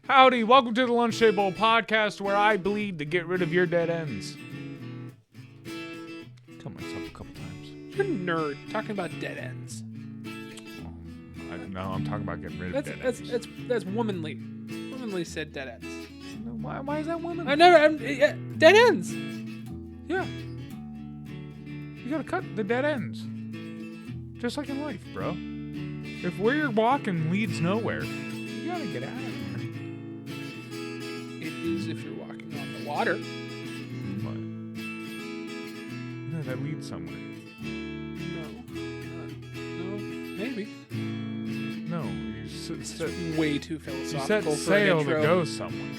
Howdy, welcome to the Lunch Table Podcast, where I bleed to get rid of your dead ends. Cut myself a couple times. You're a nerd talking about dead ends. No, I'm talking about getting rid of dead ends. That's womanly. Womanly said dead ends. Why is that woman? Dead ends. Yeah. You gotta cut the dead ends. Just like in life, bro. If where you're walking leads nowhere, you gotta get out of there. It is if you're walking on the water. What? No, that leads somewhere. No, maybe. No, you said Way too you philosophical set for an sail to intro. go somewhere.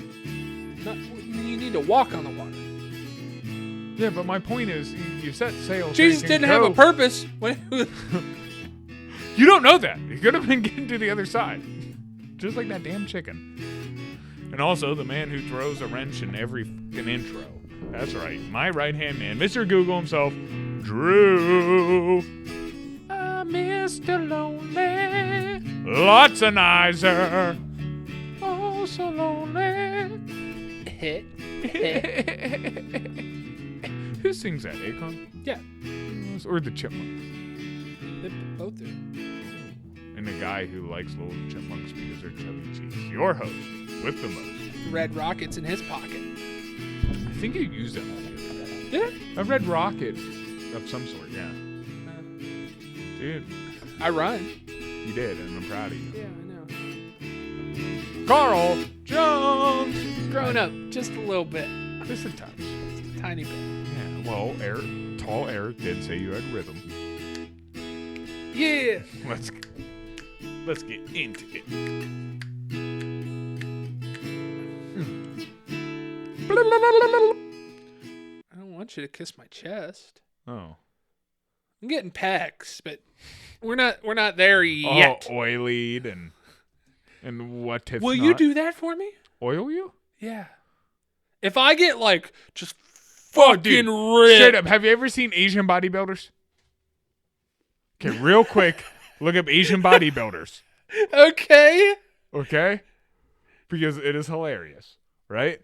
You need to walk on the water. Yeah, but my point is, you set sail. Jesus so you can didn't have go. a purpose. You don't know that. You could have been getting to the other side. Just like that damn chicken. And also the man who throws a wrench in every fucking intro. That's right. My right-hand man, Mr. Google himself, Drew. Mr. Lonely. Lots of nicer. Oh, so lonely. Who sings that? Akon? Yeah. Or the Chipmunks? They both do. And the guy who likes little chipmunks because they're chubby cheeks. Your host with the most. Red rockets in his pocket. I think you used that one the other day. Did I? A red rocket of some sort, yeah. Dude, I rhyme. you did, and I'm proud of you. Yeah, I know. Carl Jones! Growing up, just a little bit. Just a touch. Just a tiny bit. Yeah, well, Tall Eric did say you had rhythm. Yeah. Let's get into it. I don't want you to kiss my chest. Oh. I'm getting pecs, but we're not there yet. Oh, oilied and what if Will not? you do that for me? Oil you? Yeah. If I get like just Oh, fucking dude, ripped. straight up, have you ever seen Asian bodybuilders? Okay, real quick, look up Asian bodybuilders. Okay. Okay? Because it is hilarious, right?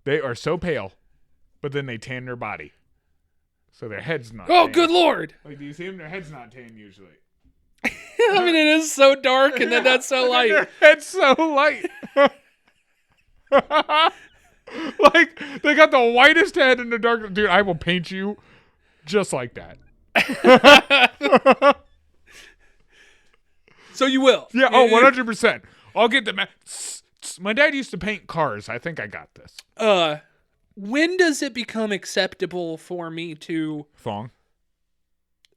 They are so pale, but then they tan their body. So their head's not Oh, tan. good Lord. Like, do you see them? Their head's not tan usually. I mean, it is so dark and then that's so Look at light. Their head's so light. Like, they got the whitest head in the dark. Dude, I will paint you just like that. So you will. Yeah, oh, 100%. I'll get the my dad used to paint cars. I think I got this. When does it become acceptable for me to Thong?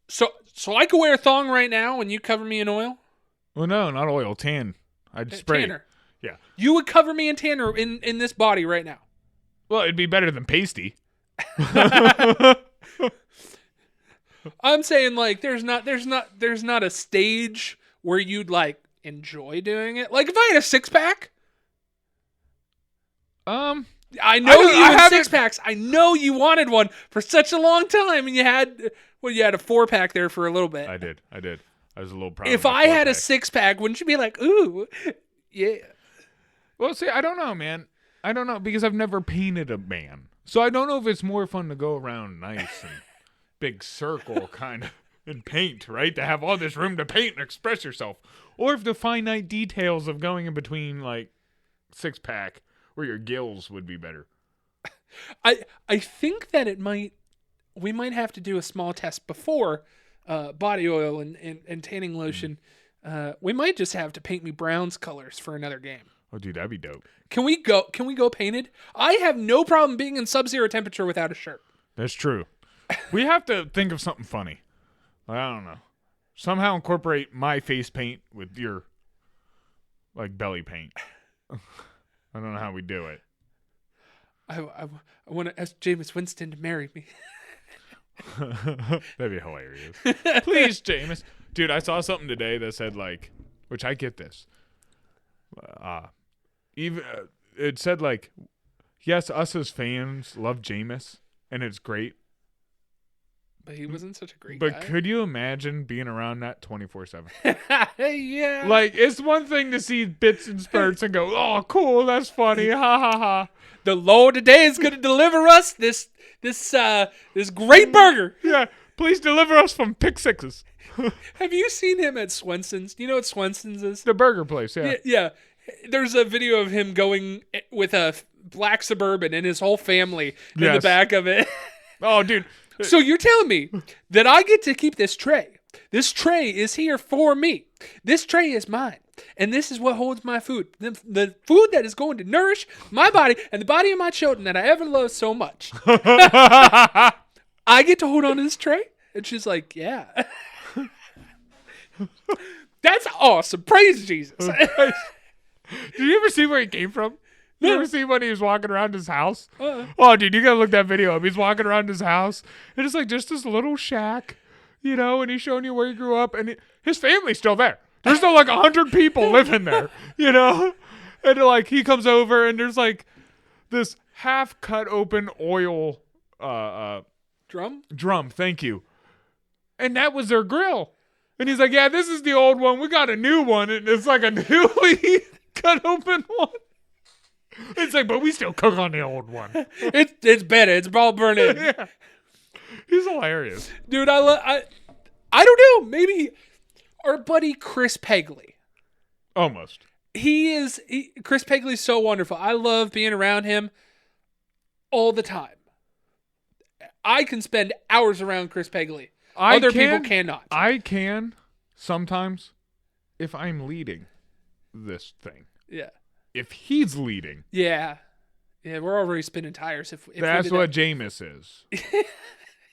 So I could wear a thong right now and you cover me in oil? Well, no, not oil. Tan. I'd spray. Tanner. Yeah. You would cover me in tanner in this body right now. Well, it'd be better than pasty. I'm saying like there's not a stage where you'd like enjoy doing it. Like if I had a six pack, I know you had six packs. I know you wanted one for such a long time, and you had a 4-pack there for a little bit. I did. I was a little proud. If of my I had a 4-pack. 6-pack, wouldn't you be like, ooh, yeah? Well, see, I don't know, man. I don't know because I've never painted a man, so I don't know if it's more fun to go around nice and big circle kind of and paint, right? To have all this room to paint and express yourself, or if the finite details of going in between like 6-pack or your gills would be better. I think that we might have to do a small test before body oil and tanning lotion. We might just have to paint me Browns colors for another game. Oh, dude, that'd be dope. Can we go painted? I have no problem being in sub-zero temperature without a shirt. That's true. We have to think of something funny. I don't know. Somehow incorporate my face paint with your like belly paint. I don't know how we do it. I want to ask Jameis Winston to marry me. That'd be hilarious. Please, Jameis. Dude, I saw something today that said like, which I get this. Even it said like, yes, us as fans love Jameis, and it's great. But he wasn't such a great But guy. could you imagine being around that 24/7? Yeah. Like, it's one thing to see bits and spurts and go, oh, cool, that's funny, ha ha ha. The Lord today is going to deliver us this great burger. Yeah, please deliver us from Pick Sixes. Have you seen him at Swenson's? Do you know what Swenson's is? The burger place, yeah. Yeah. There's a video of him going with a black Suburban and his whole family in the Yes. back of it. Oh, dude. So you're telling me that I get to keep this tray. This tray is here for me. This tray is mine. And this is what holds my food. The food that is going to nourish my body and the body of my children that I ever loved so much. I get to hold on to this tray? And she's like, yeah. That's awesome. Praise Jesus. Did you ever see where he came from? Did you ever see when he was walking around his house? Oh, dude, you gotta look that video up. He's walking around his house, and it's like just this little shack, you know, and he's showing you where he grew up, and his family's still there. There's still like 100 people living there, you know? And like he comes over, and there's like this half cut open oil drum, thank you. And that was their grill. And he's like, yeah, this is the old one. We got a new one, and it's like a newly cut open one. It's like, but we still cook on the old one. It's better. It's all burnt in. Yeah. He's hilarious. Dude, I don't know. Maybe our buddy Chris Pegley. Almost. Chris Pegley's so wonderful. I love being around him all the time. I can spend hours around Chris Pegley. Other people cannot. I can sometimes if I'm leading this thing. Yeah. If he's leading. Yeah. Yeah, we're already spinning tires. If that's what Jameis is.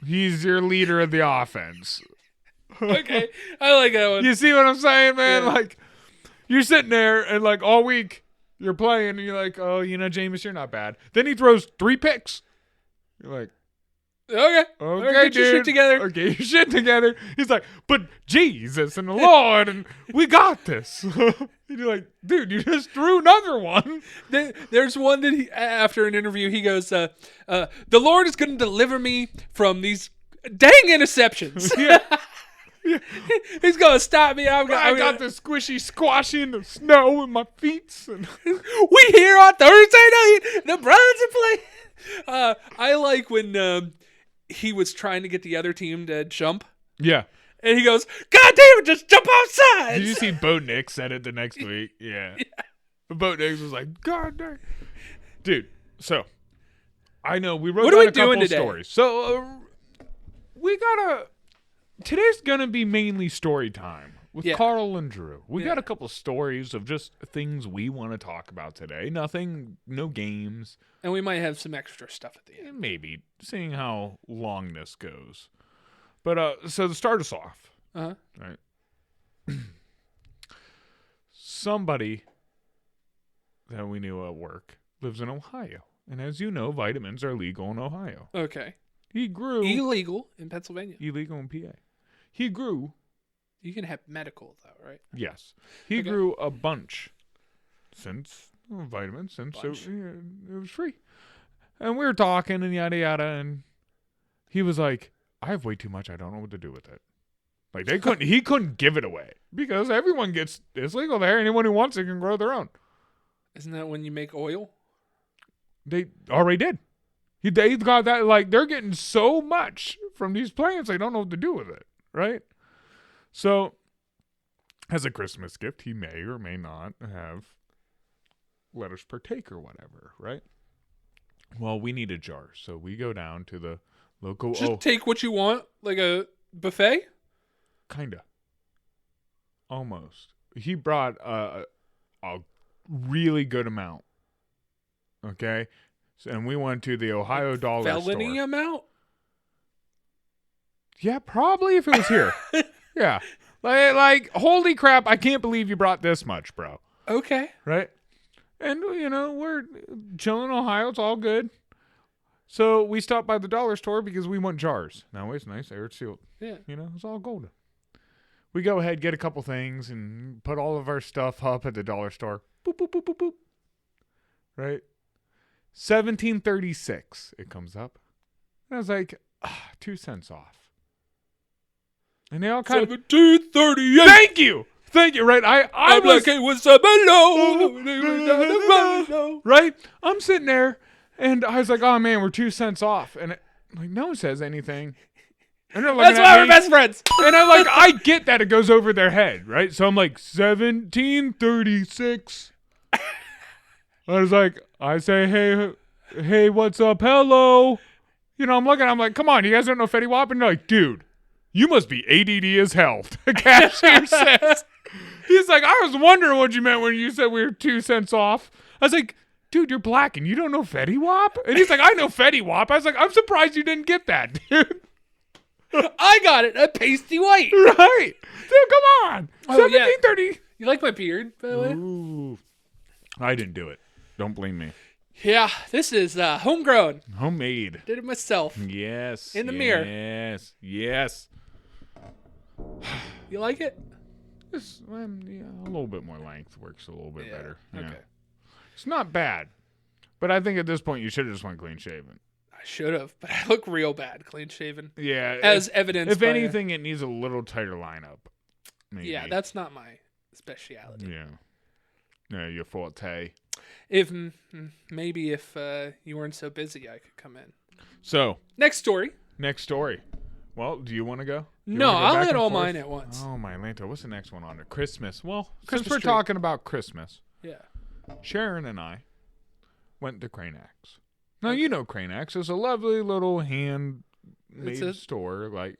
He's your leader of the offense. Okay. I like that one. You see what I'm saying, man? Yeah. Like, you're sitting there and like all week you're playing and you're like, oh, you know, Jameis, you're not bad. Then he throws 3 picks. You're like, okay, get dude. Your shit together. Okay, your shit together. He's like, but Jesus and the Lord, and we got this. And you're like, dude, you just threw another one. There's one that after an interview, he goes, the Lord is going to deliver me from these dang interceptions. Yeah. Yeah. He's going to stop me. I got the squishy squashy in the snow in my feet. And we here on Thursday night. The Browns are playing. I like when he was trying to get the other team to jump. Yeah. And he goes, God damn it, just jump outside. Did you see Bo Nix said it the next week? Yeah. Bo Nix was like, God damn. Dude, so I know we wrote down a couple of stories. So we got today's going to be mainly story time with Carl and Drew. We got a couple of stories of just things we want to talk about today. No games. And we might have some extra stuff at the end. Maybe, seeing how long this goes. But so to start us off, right? Somebody that we knew at work lives in Ohio, and as you know, vitamins are legal in Ohio. Okay. He grew illegal in Pennsylvania. Illegal in PA. He grew. You can have medical though, right? Yes, he grew a bunch vitamins since it was free, and we were talking and yada yada, and he was like, I have way too much. I don't know what to do with it. Like he couldn't give it away because everyone it's legal there. Anyone who wants it can grow their own. Isn't that when you make oil? They already did. They got that, like, they're getting so much from these plants, they don't know what to do with it, right? So, as a Christmas gift, he may or may not have let us partake or whatever, right? Well, we need a jar, so we go down to the local... Just take what you want, like a buffet? Kinda. Almost. He brought a really good amount, okay? And we went to the Ohio Dollar Store. Felony amount? Yeah, probably if it was here. Yeah. Like, holy crap, I can't believe you brought this much, bro. Okay. Right? And, you know, we're chilling in Ohio. It's all good. So we stopped by the dollar store because we want jars. Now, it's nice. Air sealed. Yeah. You know, it's all golden. We go ahead, get a couple things, and put all of our stuff up at the dollar store. Boop, boop, boop, boop, boop. Right? $17.36 it comes up. And I was like, 2 cents off. And they all kind of 1738. Thank you. Right. I I'm was like, hey, what's up? Hello. right. I'm sitting there, and I was like, oh man, we're 2 cents off, and like no one says anything. And they're looking That's at why me, we're best friends. and I'm like, I get that it goes over their head, right? So I'm like 1736. I was like, I say, hey, what's up? Hello. You know, I'm like, come on, you guys don't know Fetty Wap? And they're like, dude, you must be ADD as hell. The cashier says. He's like, I was wondering what you meant when you said we were 2 cents off. I was like, dude, you're black and you don't know Fetty Wap? And he's like, I know Fetty Wap. I was like, I'm surprised you didn't get that, dude. I got it. A pasty white. Right. Dude, come on. Oh, yeah. 1730. You like my beard, by the way? Ooh. I didn't do it. Don't blame me. Yeah, this is homegrown. Homemade. Did it myself. Yes. In the mirror. Yes. You like it? This, yeah, a little bit more length works a little bit better. Yeah. Okay. It's not bad. But I think at this point you should have just went clean shaven. I should have, but I look real bad, clean shaven. Yeah. As evidenced If by anything, it needs a little tighter lineup. Maybe. Yeah, that's not my speciality. Yeah. Yeah, your forte. If maybe if you weren't so busy, I could come in. So Next story. Well, do you want to go? No, I'll hit all mine at once. Oh, my Lanta. What's the next one on there? Christmas. Well, Christmas since we're tree. talking about Christmas, Yeah. Sharon and I went to Crane Axe. Now, you know Crane Axe is a lovely little handmade store.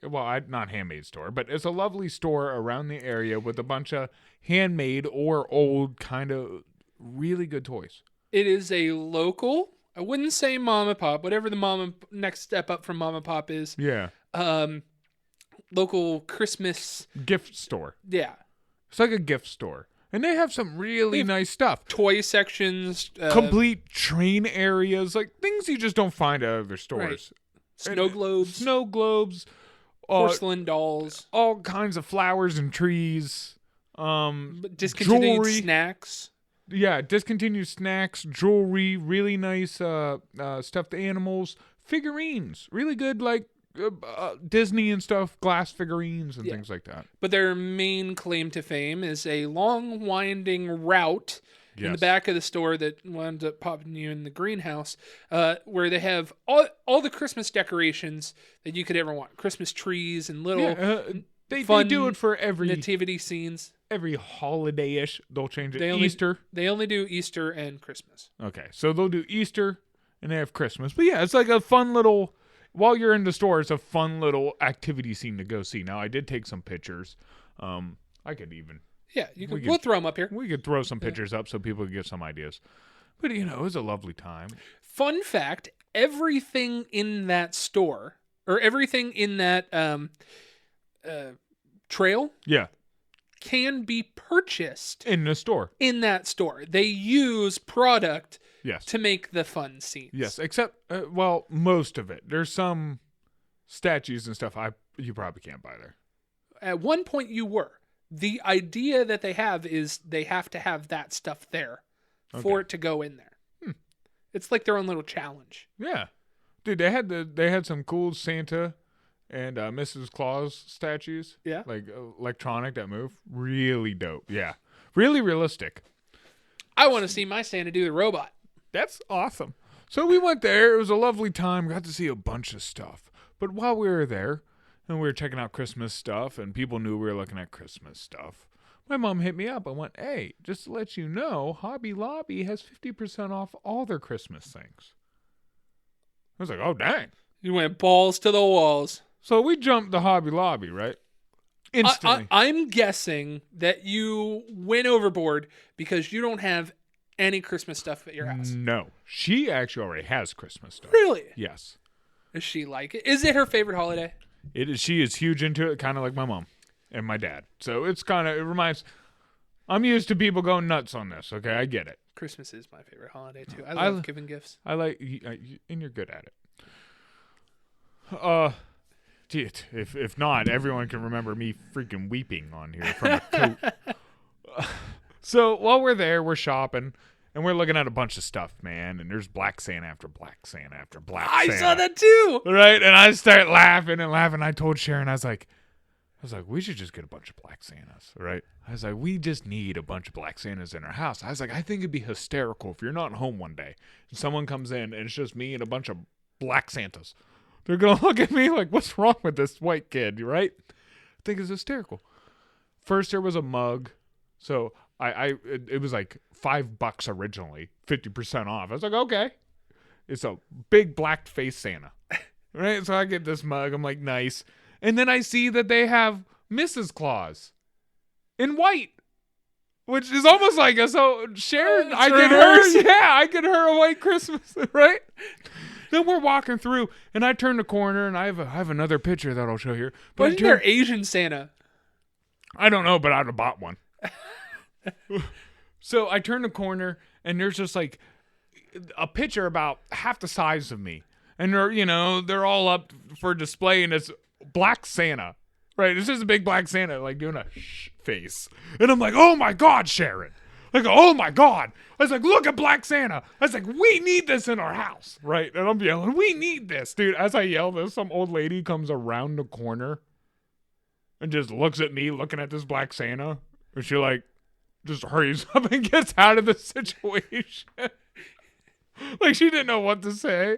Not handmade store, but it's a lovely store around the area with a bunch of handmade or old kind of really good toys. It is a local, I wouldn't say mom and pop, whatever the next step up from mom and pop is. Yeah. Local Christmas Gift store. Yeah. It's like a gift store. And they have some really nice stuff. Toy sections. Complete train areas. Like things you just don't find at other stores. Right. Snow globes. Porcelain dolls. All kinds of flowers and trees. Discontinued jewelry. snacks. Yeah, discontinued snacks, jewelry, really nice stuffed animals, figurines. Really good Disney and stuff, glass figurines and things like that. But their main claim to fame is a long, winding route in the back of the store that wound up popping you in the greenhouse, where they have all the Christmas decorations that you could ever want. Christmas trees and little they fun do it for every nativity scenes. Every holiday-ish, they'll change it. Easter. They only do Easter and Christmas. Okay, so they'll do Easter and they have Christmas. But yeah, it's like a fun little... While you're in the store, it's a fun little activity scene to go see. Now, I did take some pictures. I could even... Yeah, we'll throw them up here. We could throw some pictures up so people can get some ideas. But, it was a lovely time. Fun fact, everything in that store, or everything in that trail... Yeah. Can be purchased in the store. In that store. They use product to make the fun scenes. Yes, except, most of it. There's some statues and stuff you probably can't buy there. At one point you were. The idea that they have is they have to have that stuff there for it to go in there. It's like their own little challenge. Yeah. Dude, they had some cool Santa and Mrs. Claus statues. Yeah. Like electronic that move. Really dope. Yeah. Really realistic. I want to see my Santa do the robot. That's awesome. So we went there. It was a lovely time. Got to see a bunch of stuff. But while we were there and we were checking out Christmas stuff and people knew we were looking at Christmas stuff, my mom hit me up and went, hey, just to let you know, Hobby Lobby has 50% off all their Christmas things. I was like, oh, dang. You went balls to the walls. So we jumped the Hobby Lobby, right? Instantly. I'm guessing that you went overboard because you don't have any Christmas stuff at your house. No. She actually already has Christmas stuff. Really? Yes. Does she like it? Is it her favorite holiday? It is. She is huge into it, kind of like my mom and my dad. So it reminds... I'm used to people going nuts on this, okay? I get it. Christmas is my favorite holiday, too. I love giving gifts. I like... and you're good at it. Dude, if not, everyone can remember me freaking weeping on here from a coat. So while we're there, we're shopping, and we're looking at a bunch of stuff, man. And there's Black Santa after Black Santa after Black Santa. I saw that too. Right? And I start laughing and laughing. I told Sharon, I was like, I was like, we should just get a bunch of black Santas, right? I was like, we just need a bunch of black Santas in our house. I was like, I think it'd be hysterical if you're not home one day and someone comes in and it's just me and a bunch of black Santas. They're going to look at me like, what's wrong with this white kid, right? I think it's hysterical. First, there was a mug. So it was like $5 originally, 50% off. I was like, okay. It's a big black face Santa, right? So I get this mug. I'm like, nice. And then I see that they have Mrs. Claus in white, which is almost like a, so Sharon, I get her a white Christmas, right? Then we're walking through, and I turn the corner, and I have another picture that I'll show here. But Wasn't there Asian Santa? I don't know, but I'd have bought one. So I turn the corner, and there's just like a picture about half the size of me, and they're all up for display, and it's black Santa, right? It's just a big black Santa, like doing a face, and I'm like, oh my God, Sharon. Like, oh my God. I was like, look at Black Santa. I was like, we need this in our house, right? And I'm yelling, we need this. Dude, as I yell this, some old lady comes around the corner and just looks at me looking at this Black Santa. And she like just hurries up and gets out of the situation. Like she didn't know what to say.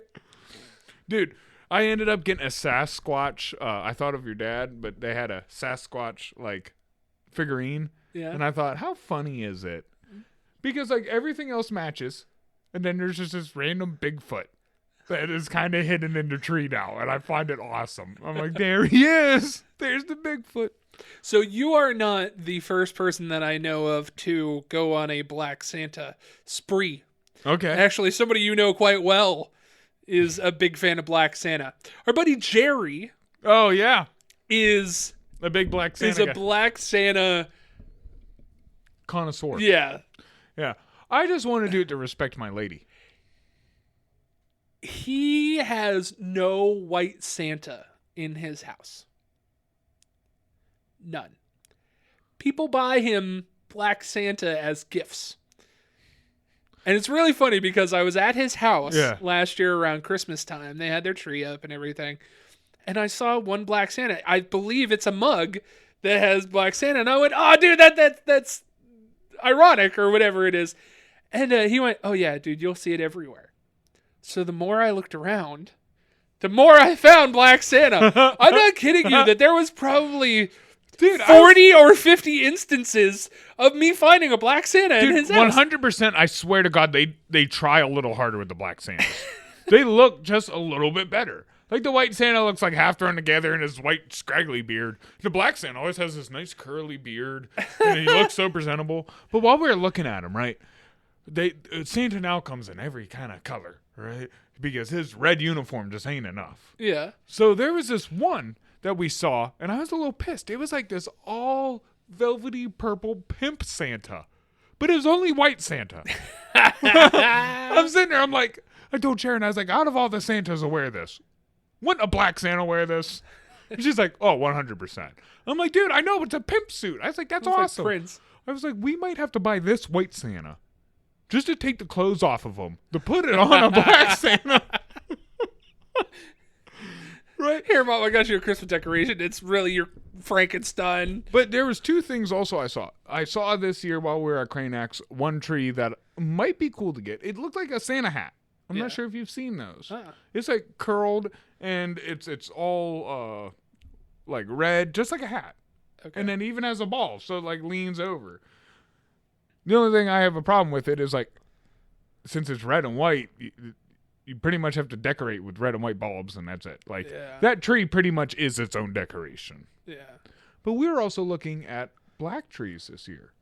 Dude, I ended up getting a Sasquatch. I thought of your dad, but they had a Sasquatch like figurine. Yeah. And I thought, how funny is it? Because like everything else matches, and then there's just this random Bigfoot that is kind of hidden in the tree now, and I find it awesome. I'm like, there he is. There's the Bigfoot. So you are not the first person that I know of to go on a Black Santa spree. Okay. Actually, somebody you know quite well is a big fan of Black Santa. Our buddy Jerry. Oh yeah. Is a big Black Santa. Is a Black Santa connoisseur. Yeah. Yeah. I just want to do it to respect my lady. He has no white Santa in his house. None. People buy him Black Santa as gifts. And it's really funny because I was at his house last year around Christmas time. They had their tree up and everything. And I saw one Black Santa. I believe it's a mug that has Black Santa. And I went, oh, dude, that's ironic or whatever it is. And he went, oh yeah, dude, you'll see it everywhere. So the more I looked around, the more I found Black Santa. I'm not kidding you that there was probably 40 or 50 instances of me finding a Black Santa in his house. 100%, I swear to God, they try a little harder with the Black Santas. They look just a little bit better. Like the white Santa looks like half thrown together in his white scraggly beard. The Black Santa always has this nice curly beard, and he looks so presentable. But while we were looking at him, right, Santa now comes in every kind of color, right? Because his red uniform just ain't enough. Yeah. So there was this one that we saw, and I was a little pissed. It was like this all velvety purple pimp Santa, but it was only white Santa. I'm sitting there, I'm like, I told Sharon, I was like, out of all the Santas to wear this, wouldn't a Black Santa wear this? And she's like, oh, 100%. I'm like, dude, I know, but it's a pimp suit. I was like, that's awesome. Like Prince. I was like, we might have to buy this white Santa just to take the clothes off of him, to put it on a Black Santa. Right? Here, Mom, I got you a Christmas decoration. It's really your Frankenstein. But there was two things also I saw. I saw this year while we were at Cranex, one tree that might be cool to get. It looked like a Santa hat. I'm not sure if you've seen those. It's like curled, and it's all like red, just like a hat. Okay. And then even has a ball, so it like leans over. The only thing I have a problem with it is like, since it's red and white, you pretty much have to decorate with red and white bulbs, and that's it. Like that tree pretty much is its own decoration. Yeah. But we were also looking at black trees this year.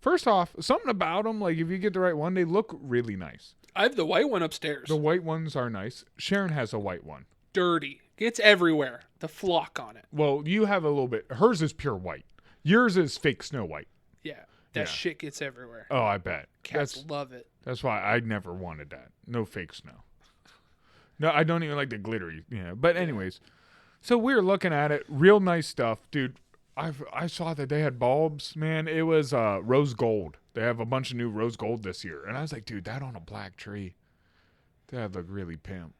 First off, something about them, like if you get the right one, they look really nice. I have the white one upstairs. The white ones are nice. Sharon has a white one. Dirty. Gets everywhere. The flock on it. Well, you have a little bit. Hers is pure white. Yours is fake Snow White. Yeah. That shit gets everywhere. Oh, I bet. Cats love it. That's why I never wanted that. No fake snow. No, I don't even like the glittery. Yeah. But anyways, so we were looking at it. Real nice stuff. Dude, I saw that they had bulbs. Man, it was rose gold. They have a bunch of new rose gold this year. And I was like, dude, that on a black tree, that'd look really pimp.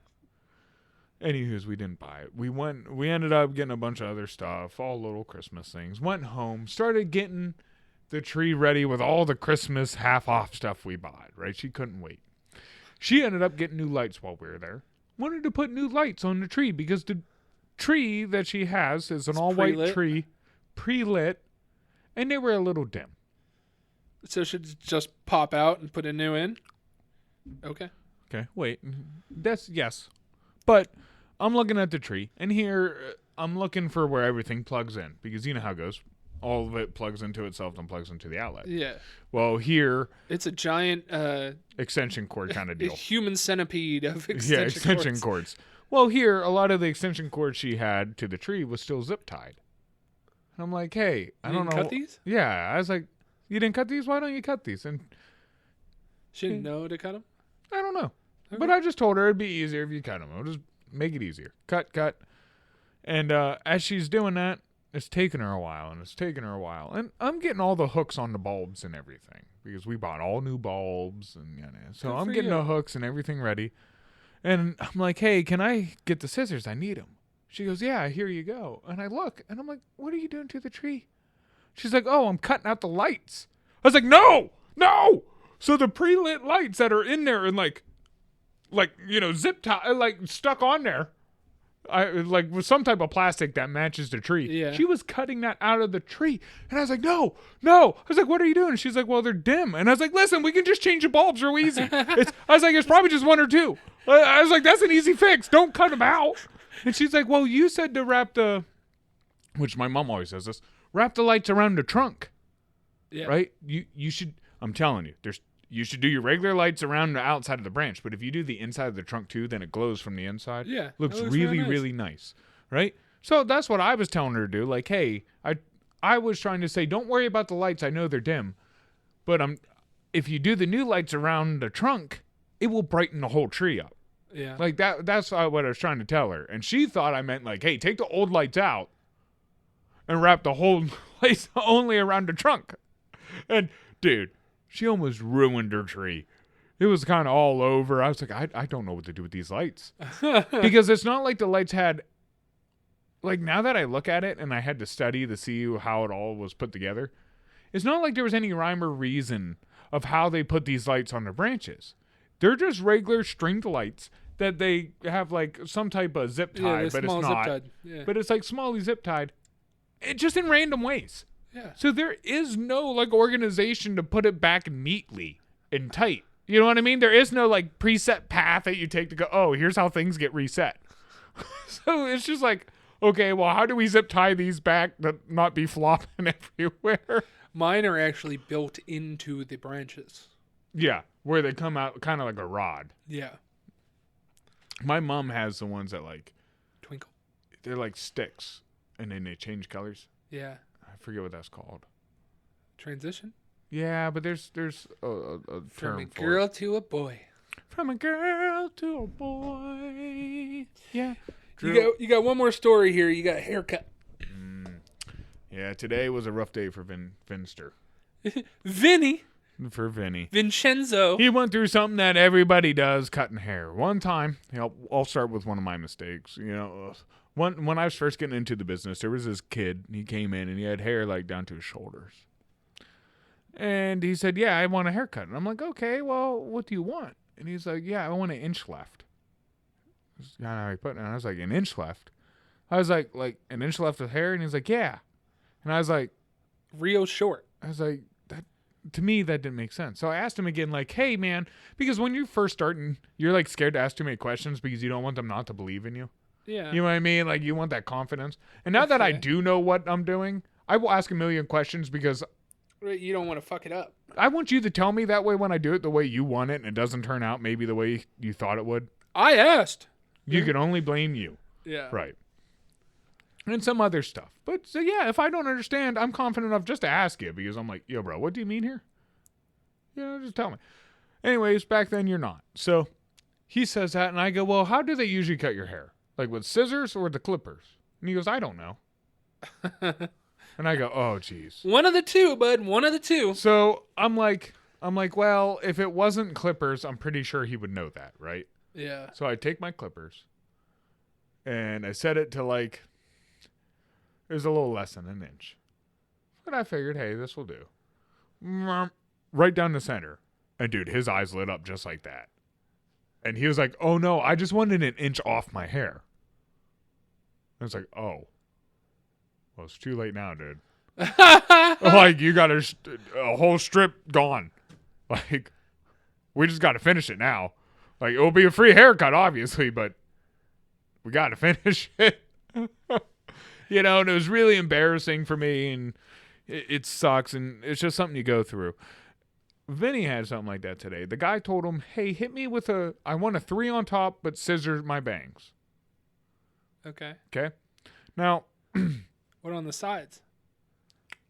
Anywho's, we didn't buy it. We ended up getting a bunch of other stuff, all little Christmas things. Went home, started getting the tree ready with all the Christmas half-off stuff we bought, right? She couldn't wait. She ended up getting new lights while we were there. Wanted to put new lights on the tree because the tree that she has is an all-white tree, pre-lit, and they were a little dim. So should just pop out and put a new in? Okay, wait. That's, yes. But I'm looking at the tree, and here I'm looking for where everything plugs in, because you know how it goes. All of it plugs into itself and plugs into the outlet. Yeah. Well, here... It's a giant... extension cord kind of deal. A human centipede of extension cords. Well, here, a lot of the extension cords she had to the tree was still zip-tied. And I'm like, hey, I don't know. Cut these? Yeah. I was like, you didn't cut these? Why don't you cut these? And she didn't know to cut them? I don't know. Okay. But I just told her it'd be easier if you cut them. I'll just make it easier. Cut. And as she's doing that, it's taking her a while. And I'm getting all the hooks on the bulbs and everything because we bought all new bulbs. And so I'm getting the hooks and everything ready. And I'm like, hey, can I get the scissors? I need them. She goes, yeah, here you go. And I look, and I'm like, what are you doing to the tree? She's like, oh, I'm cutting out the lights. I was like, no. So the pre-lit lights that are in there and like zip tie, like stuck on there, with some type of plastic that matches the tree. Yeah. She was cutting that out of the tree. And I was like, no. I was like, what are you doing? And she's like, well, they're dim. And I was like, listen, we can just change the bulbs real easy. I was like, it's probably just one or two. I was like, that's an easy fix. Don't cut them out. And she's like, well, you said to which my mom always says this, wrap the lights around the trunk. Yeah. Right? You should, I'm telling you, you should do your regular lights around the outside of the branch, but if you do the inside of the trunk too, then it glows from the inside. Yeah. Looks really, really nice. Right? So that's what I was telling her to do. Like, hey, I was trying to say, don't worry about the lights. I know they're dim. But if you do the new lights around the trunk, it will brighten the whole tree up. Yeah. Like that's what I was trying to tell her. And she thought I meant like, hey, take the old lights out and wrap the whole lights only around the trunk. And dude, she almost ruined her tree. It was kind of all over. I was like, I don't know what to do with these lights. Because it's not like the lights had, like now that I look at it and I had to study to see how it all was put together, it's not like there was any rhyme or reason of how they put these lights on their branches. They're just regular stringed lights that they have like some type of zip tie, but it's not. Yeah. But it's like smally zip tied. It just in random ways. Yeah. So there is no like organization to put it back neatly and tight. You know what I mean? There is no like preset path that you take to go, oh, here's how things get reset. So it's just like, okay, well, how do we zip tie these back to not be flopping everywhere? Mine are actually built into the branches. Yeah, where they come out kind of like a rod. Yeah. My mom has the ones that like twinkle. They're like sticks, and then they change colors. Yeah. I forget what that's called. Transition? Yeah, but there's a term From a for girl it. to a boy. From a girl to a boy. Yeah. You got one more story here. You got a haircut. Yeah, today was a rough day for Vinster. Vinny. For Vinny. Vincenzo. He went through something that everybody does, cutting hair. One time, I'll start with one of my mistakes. When I was first getting into the business, there was this kid. He came in and he had hair like down to his shoulders. And he said, yeah, I want a haircut. And I'm like, okay, well, what do you want? And he's like, yeah, I want an inch left. That's kind of how he put it. And I was like, an inch left? I was like an inch left of hair? And he's like, yeah. And I was like, real short. I was like, to me, that didn't make sense. So I asked him again, like, hey, man, because when you're first starting, you're like scared to ask too many questions because you don't want them not to believe in you. Yeah. You know what I mean? Like, you want that confidence. And now that I do know what I'm doing, I will ask a million questions because you don't want to fuck it up. I want you to tell me that way when I do it the way you want it and it doesn't turn out maybe the way you thought it would. I asked. You can only blame you. Yeah. Right. And some other stuff. But, so yeah, if I don't understand, I'm confident enough just to ask you because I'm like, yo, bro, what do you mean here? Just tell me. Anyways, back then you're not. So he says that, and I go, well, how do they usually cut your hair? Like with scissors or the clippers? And he goes, I don't know. And I go, oh, geez. One of the two, bud. One of the two. So I'm like, well, if it wasn't clippers, I'm pretty sure he would know that, right? Yeah. So I take my clippers, and I set it to like, it was a little less than an inch. But I figured, hey, this will do. Right down the center. And dude, his eyes lit up just like that. And he was like, oh no, I just wanted an inch off my hair. I was like, oh. Well, it's too late now, dude. Like, you got a whole strip gone. Like, we just got to finish it now. Like, it will be a free haircut, obviously, but we got to finish it. You know, and it was really embarrassing for me, and it sucks, and it's just something you go through. Vinny had something like that today. The guy told him, hey, hit me with I want a 3 on top, but scissors my bangs. Okay. Okay? Now. What on the sides?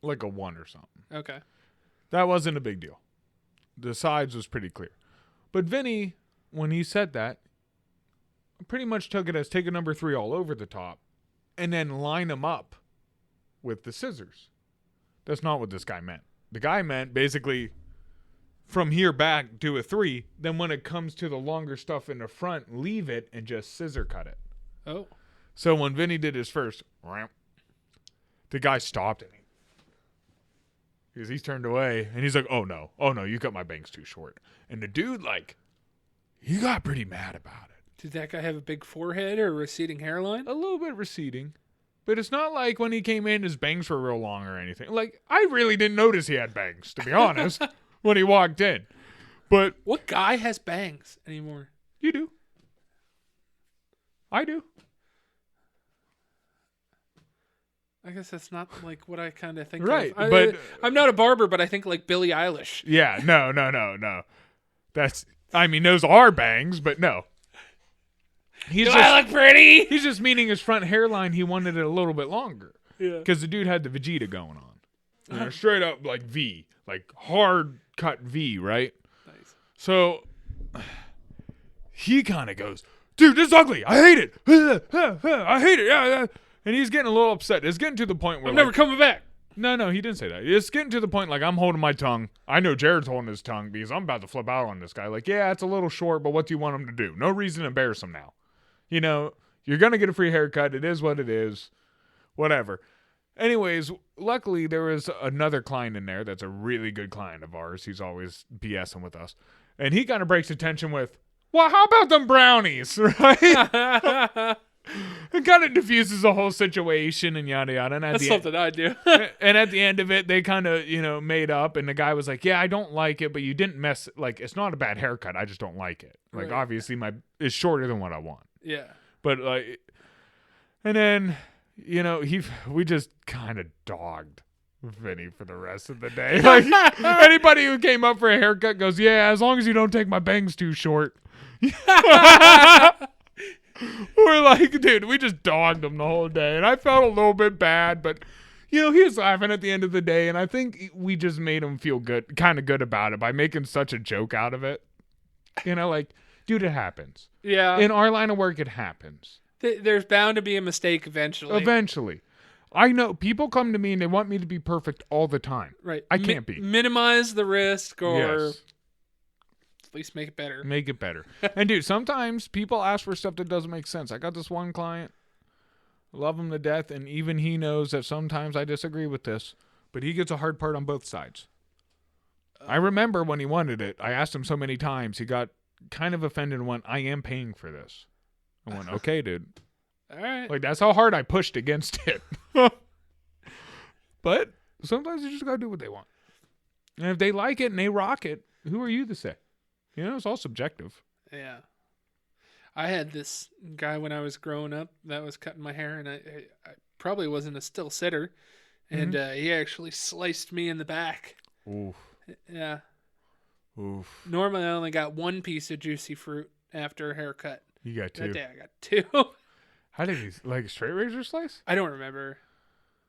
Like a 1 or something. Okay. That wasn't a big deal. The sides was pretty clear. But Vinny, when he said that, pretty much took it as take a number 3 all over the top and then line them up with the scissors. That's not what this guy meant. The guy meant basically from here back do a 3, then when it comes to the longer stuff in the front, leave it and just scissor cut it. Oh. So when Vinny did his first, the guy stopped it. Because he's turned away, and he's like, oh no, you cut my bangs too short. And the dude, like, he got pretty mad about it. Did that guy have a big forehead or a receding hairline? A little bit receding. But it's not like when he came in, his bangs were real long or anything. Like, I really didn't notice he had bangs, to be honest, when he walked in. But what guy has bangs anymore? You do. I do. I guess that's not like what I kind of think right, of. But I'm not a barber, but I think like Billie Eilish. Yeah, no. Those are bangs, but no. I look pretty? He's just meaning his front hairline, he wanted it a little bit longer. Yeah. Because the dude had the Vegeta going on. Straight up like V. Like hard cut V, right? Nice. So he kind of goes, dude, this is ugly. I hate it. I hate it. Yeah. And he's getting a little upset. It's getting to the point where I'm never coming back. No, he didn't say that. It's getting to the point like I'm holding my tongue. I know Jared's holding his tongue because I'm about to flip out on this guy. Like, yeah, it's a little short, but what do you want him to do? No reason to embarrass him now. You know, you're going to get a free haircut. It is what it is. Whatever. Anyways, luckily there was another client in there that's a really good client of ours. He's always BSing with us. And he kind of breaks the tension with, well, how about them brownies, right? It kind of diffuses the whole situation and yada yada. And that's something I do. And at the end of it, they kind of, made up. And the guy was like, yeah, I don't like it, but you didn't mess. Like, it's not a bad haircut. I just don't like it. Like, right. Obviously, it's shorter than what I want. Yeah. But, like, and then, we just kind of dogged Vinny for the rest of the day. Like, anybody who came up for a haircut goes, yeah, as long as you don't take my bangs too short. We're like, dude, we just dogged him the whole day. And I felt a little bit bad, but, he was laughing at the end of the day. And I think we just made him feel good, kind of good about it by making such a joke out of it. Like, dude, it happens. Yeah. In our line of work, it happens. There's bound to be a mistake eventually. Eventually. I know people come to me and they want me to be perfect all the time. Right. I can't be. Minimize the risk or... Yes. At least make it better. Make it better. And dude, sometimes people ask for stuff that doesn't make sense. I got this one client, love him to death, and even he knows that sometimes I disagree with this, but he gets a hard part on both sides. I remember when he wanted it, I asked him so many times, he got kind of offended and went, I am paying for this. I went, okay, dude. All right. Like, that's how hard I pushed against it. But sometimes you just got to do what they want. And if they like it and they rock it, who are you to say? It's all subjective. Yeah. I had this guy when I was growing up that was cutting my hair, and I probably wasn't a still sitter, and he actually sliced me in the back. Oof. Yeah. Oof. Normally I only got one piece of juicy fruit after a haircut. You got 2. That day I got 2. How did he, like a straight razor slice? I don't remember.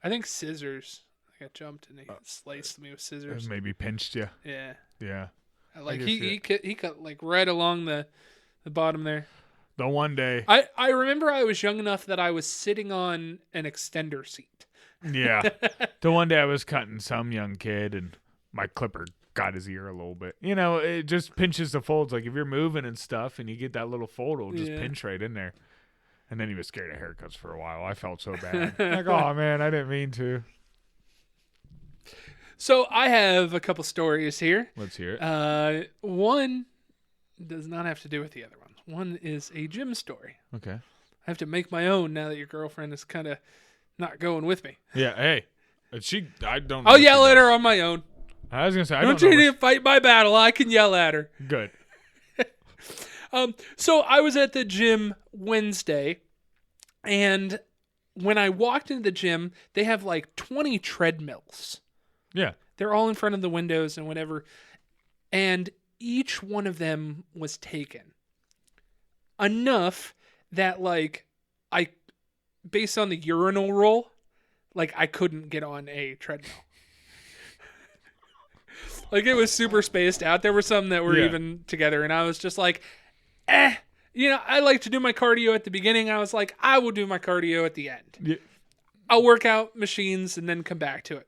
I think scissors. I got jumped and he sliced me with scissors. Maybe pinched you. Yeah. Yeah. Like he cut like right along the bottom there. The one day. I remember I was young enough that I was sitting on an extender seat. Yeah. The one day I was cutting some young kid and my clipper got his ear a little bit. It just pinches the folds. Like if you're moving and stuff and you get that little fold, it'll just pinch right in there. And then he was scared of haircuts for a while. I felt so bad. Like, oh, man, I didn't mean to. So I have a couple stories here. Let's hear it. One does not have to do with the other one. One is a gym story. Okay. I have to make my own now that your girlfriend is kind of not going with me. Yeah, hey. I don't know. I'll yell at her on my own. I was going to say, I don't don't know. you need to fight my battle. I can yell at her. Good. So I was at the gym Wednesday, and when I walked into the gym, they have like 20 treadmills. Yeah. They're all in front of the windows and whatever. And each one of them was taken. Enough that, like, based on the urinal roll, like, I couldn't get on a treadmill. Like, it was super spaced out. There were some that were even together, and I was just like, you know, I like to do my cardio at the beginning. I was like, I will do my cardio at the end. Yeah. I'll work out machines and then come back to it.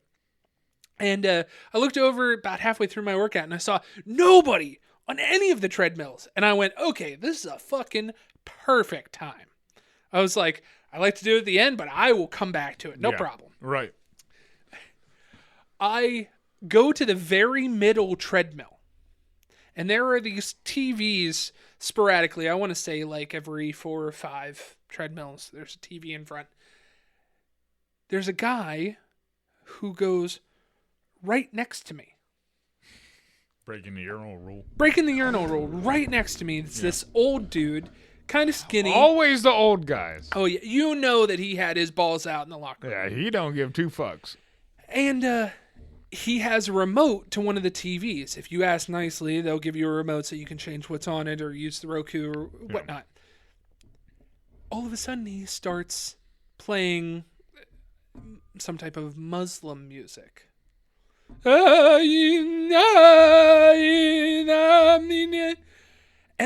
And I looked over about halfway through my workout and I saw nobody on any of the treadmills. And I went, okay, this is a fucking perfect time. I was like, I like to do it at the end, but I will come back to it. No problem. Right. I go to the very middle treadmill. And there are these TVs sporadically. I want to say like every 4 or 5 treadmills, there's a TV in front. There's a guy who goes right next to me. Breaking the urinal rule right next to me. It's this old dude, kind of skinny. Always the old guys. Oh, yeah. You know that he had his balls out in the locker room. Yeah, he don't give 2 fucks. And he has a remote to one of the TVs. If you ask nicely, they'll give you a remote so you can change what's on it or use the Roku or whatnot. All of a sudden, he starts playing some type of Muslim music. And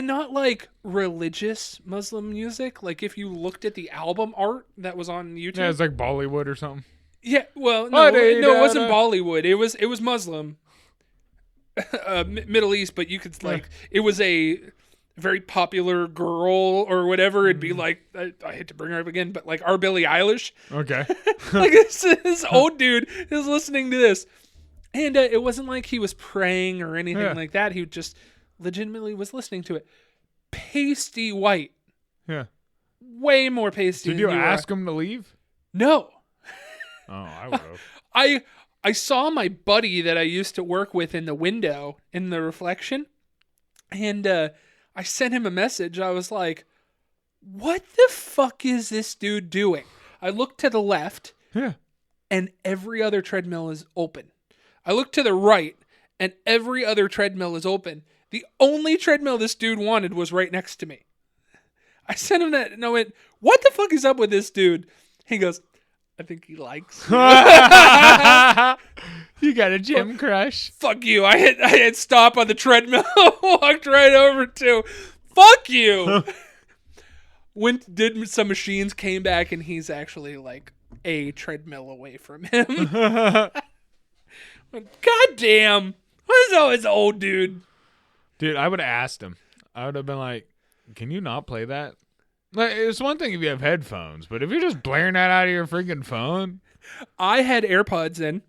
not like religious Muslim music. Like if you looked at the album art that was on YouTube. Yeah, it's like Bollywood or something. Yeah, well, no, it wasn't Bollywood. It was Muslim, Middle East. But you could like, it was a very popular girl or whatever. It'd be like, I hate to bring her up again, but like our Billie Eilish. Okay. Like this old dude is listening to this, and it wasn't like he was praying or anything like that. He just legitimately was listening to it. Pasty white. Yeah. Way more pasty. Did you ask him to leave? No. Oh, I would have. I saw my buddy that I used to work with in the window in the reflection, and I sent him a message. I was like, what the fuck is this dude doing? I looked to the left, and every other treadmill is open. I looked to the right, and every other treadmill is open. The only treadmill this dude wanted was right next to me. I sent him that, and I went, what the fuck is up with this dude? He goes, I think he likes you. You got a gym crush. Fuck you. I hit stop on the treadmill. Walked right over to, fuck you. Did some machines, came back, and he's actually like a treadmill away from him. God damn. What is always old dude? Dude, I would have asked him. I would have been like, can you not play that? Like, it's one thing if you have headphones, but if you're just blaring that out of your freaking phone. I had AirPods in.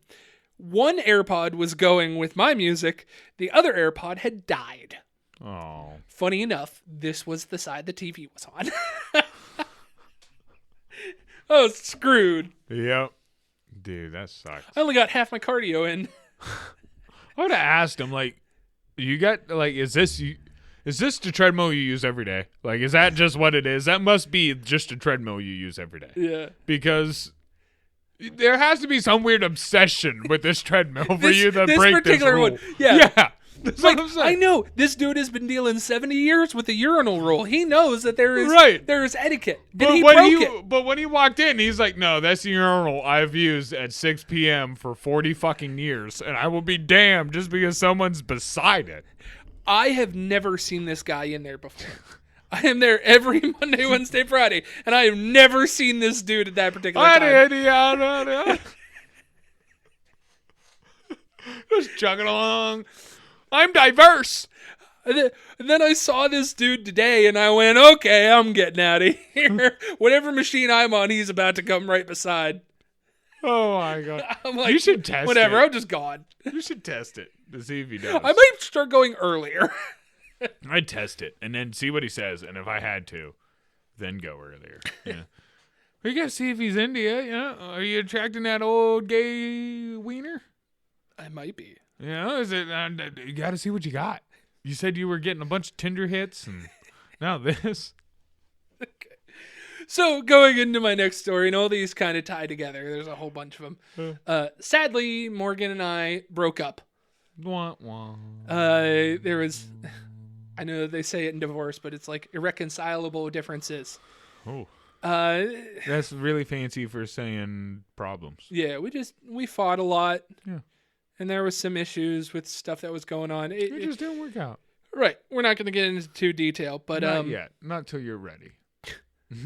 One AirPod was going with my music. The other AirPod had died. Oh. Funny enough, this was the side the TV was on. I was screwed. Yep. Dude, that sucks. I only got half my cardio in. I would have asked him, like, you got, like, is this the treadmill you use every day? Like, is that just what it is? That must be just a treadmill you use every day. Yeah. Because there has to be some weird obsession with this treadmill for you to this break particular this rule. one. Yeah. Yeah. That's Like, what I'm saying. I know this dude has been dealing 70 years with the urinal rule. He knows that there is etiquette. And he broke it. But when he walked in, he's like, no, that's the urinal I've used at 6 p.m. for 40 fucking years, and I will be damned just because someone's beside it. I have never seen this guy in there before. I am there every Monday, Wednesday, Friday, and I have never seen this dude at that particular time. Just chugging along. I'm diverse. And then I saw this dude today, and I went, okay, I'm getting out of here. Whatever machine I'm on, he's about to come right beside. Oh my god! I'm like, You should test whatever, it. I'm just gone. You should test it to see if he does. I might start going earlier. I'd test it and then see what he says, and if I had to, then go earlier. Yeah. We gotta see if he's into you. You know, are you attracting that old gay wiener? I might be. You know, is it? You gotta see what you got. You said you were getting a bunch of Tinder hits, and now this. Okay. So going into my next story, and all these kind of tie together. There's a whole bunch of them. Sadly, Morgan and I broke up. Wah, wah. There was, I know they say it in divorce, but it's like irreconcilable differences. Oh. That's really fancy for saying problems. Yeah, we fought a lot. Yeah. And there was some issues with stuff that was going on. It just didn't work out. Right. We're not going to get into too detail, but Not yet. Not till you're ready.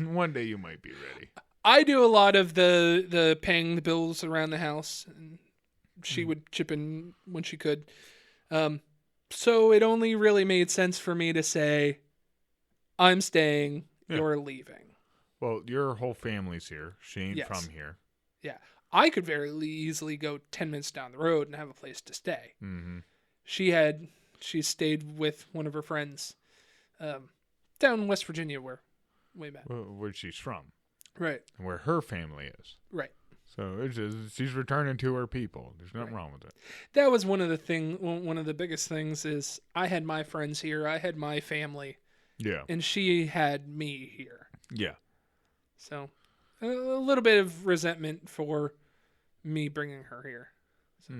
One day you might be ready. I do a lot of the paying the bills around the house, and she would chip in when she could. So it only really made sense for me to say, I'm staying, you're leaving. Well, your whole family's here. She ain't from here. Yeah. I could very easily go 10 minutes down the road and have a place to stay. Mm-hmm. She stayed with one of her friends down in West Virginia where we met. Where she's from. Right. And where her family is. Right. So it's just, she's returning to her people. There's nothing wrong with it. That was one of the biggest things is I had my friends here. I had my family. Yeah. And she had me here. Yeah. So a little bit of resentment for me bringing her here. So.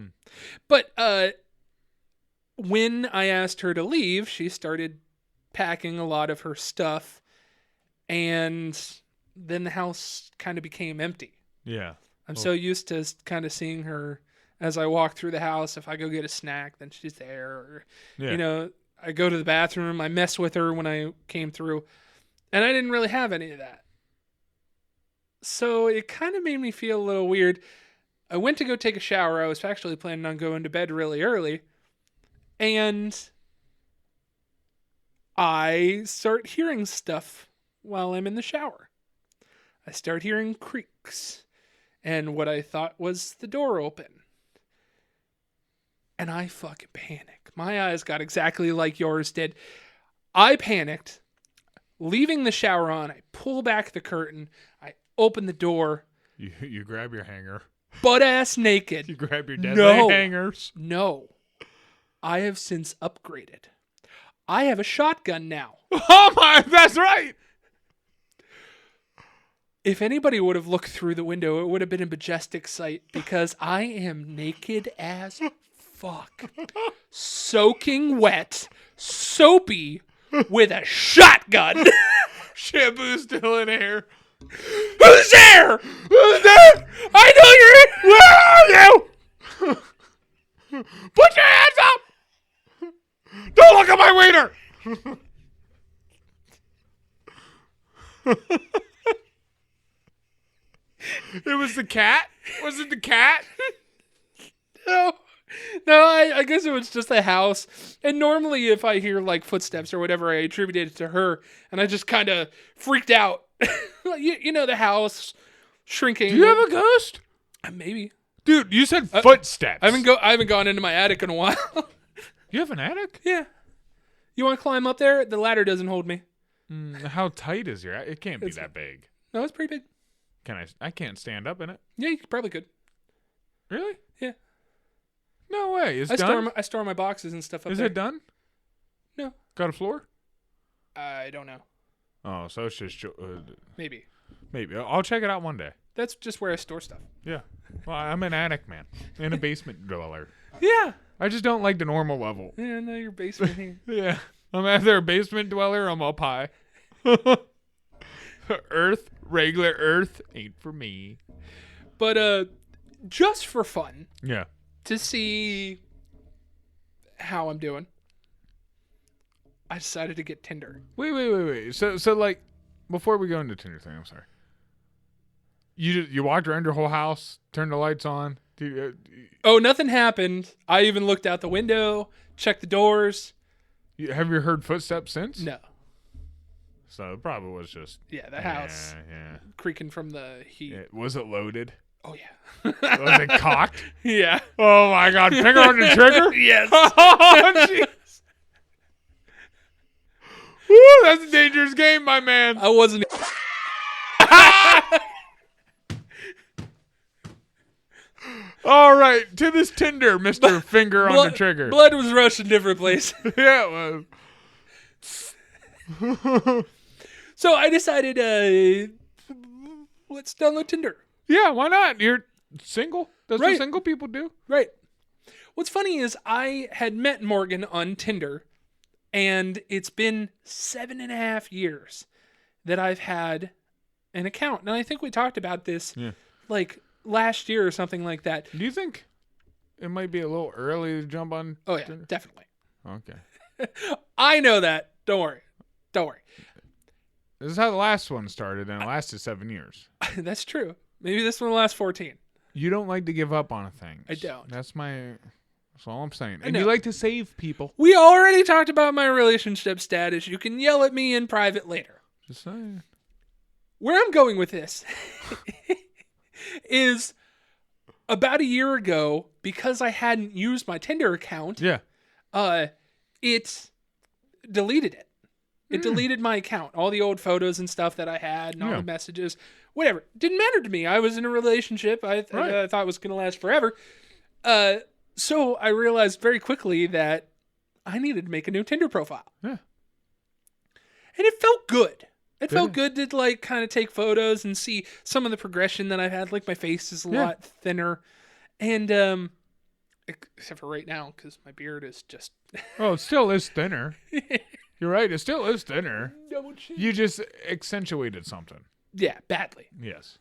But when I asked her to leave, she started packing a lot of her stuff, and then the house kind of became empty. Yeah. I'm so used to kind of seeing her as I walk through the house. If I go get a snack, then she's there. Or, you know, I go to the bathroom. I mess with her when I came through. And I didn't really have any of that. So it kind of made me feel a little weird. I went to go take a shower. I was actually planning on going to bed really early. And I start hearing stuff while I'm in the shower. I start hearing creaks. And what I thought was the door open. And I fucking panic. My eyes got exactly like yours did. I panicked. Leaving the shower on, I pull back the curtain. I open the door. You grab your hanger. Butt ass naked. You grab your deadly hangers. No. I have since upgraded. I have a shotgun now. Oh my, that's right. If anybody would have looked through the window, it would have been a majestic sight because I am naked as fuck. Soaking wet, soapy, with a shotgun. Shampoo still in hair. Who's there? Who's there? I know you're in. Where are you? Put your hands up. Don't look at my wiener. It was the cat? Was it the cat? No, I guess it was just a house. And normally if I hear like footsteps or whatever, I attribute it to her. And I just kind of freaked out. you know, the house shrinking. Do you have a ghost? Maybe. Dude, you said footsteps. I haven't gone into my attic in a while. You have an attic? Yeah. You want to climb up there? The ladder doesn't hold me. How tight is your attic? It can't be that big. No, it's pretty big. I can't stand up in it. Yeah, you probably could. Really? Yeah. No way. It's done? I store my boxes and stuff up Is there. it done? No. Got a floor? I don't know. Oh, so it's just... Maybe. Maybe. I'll check it out one day. That's just where I store stuff. Yeah. Well, I'm an attic man. And a basement dweller. Yeah. I just don't like the normal level. Yeah, no, your basement here. Yeah. I'm either a basement dweller or I'm up high. Earth, regular Earth, ain't for me. But just for fun. Yeah. To see how I'm doing, I decided to get Tinder. Wait. So like, before we go into Tinder thing, I'm sorry. You walked around your whole house, turned the lights on. Oh, nothing happened. I even looked out the window, checked the doors. Have you heard footsteps since? No. So it probably was just. Yeah, the house Yeah. creaking from the heat. Was it loaded? Oh, yeah. Was it cocked? Yeah. Oh, my God. Finger on the trigger? Yes. Oh, jeez. Woo, that's a dangerous game, my man. I wasn't. All right, to this Tinder, Mr. Finger on the trigger. Blood was rushing different places. Yeah, it was. So I decided, let's download Tinder. Yeah, why not? You're single. That's Right. what single people do. Right. What's funny is I had met Morgan on Tinder, and it's been 7.5 years that I've had an account. And I think we talked about this like last year or something like that. Do you think it might be a little early to jump on Oh, yeah, Tinder? definitely. Okay. I know that. Don't worry. Don't worry. This is how the last one started, and it lasted 7 years. That's true. Maybe this one will last 14. You don't like to give up on things. I don't. That's all I'm saying. And know. you like to save people. We already talked about my relationship status. You can yell at me in private later. Just saying. Where I'm going with this is about a year ago, because I hadn't used my Tinder account, Yeah. it deleted it. It deleted my account, all the old photos and stuff that I had, and all the messages, whatever. Didn't matter to me. I was in a relationship. I thought it was going to last forever. So I realized very quickly that I needed to make a new Tinder profile. Yeah. And it felt good. It felt good to like kind of take photos and see some of the progression that I've had. Like my face is a lot thinner, and except for right now because my beard is just. Oh, it still is thinner. You're right. It still is thinner. Double chin. You just accentuated something. Yeah, badly. Yes.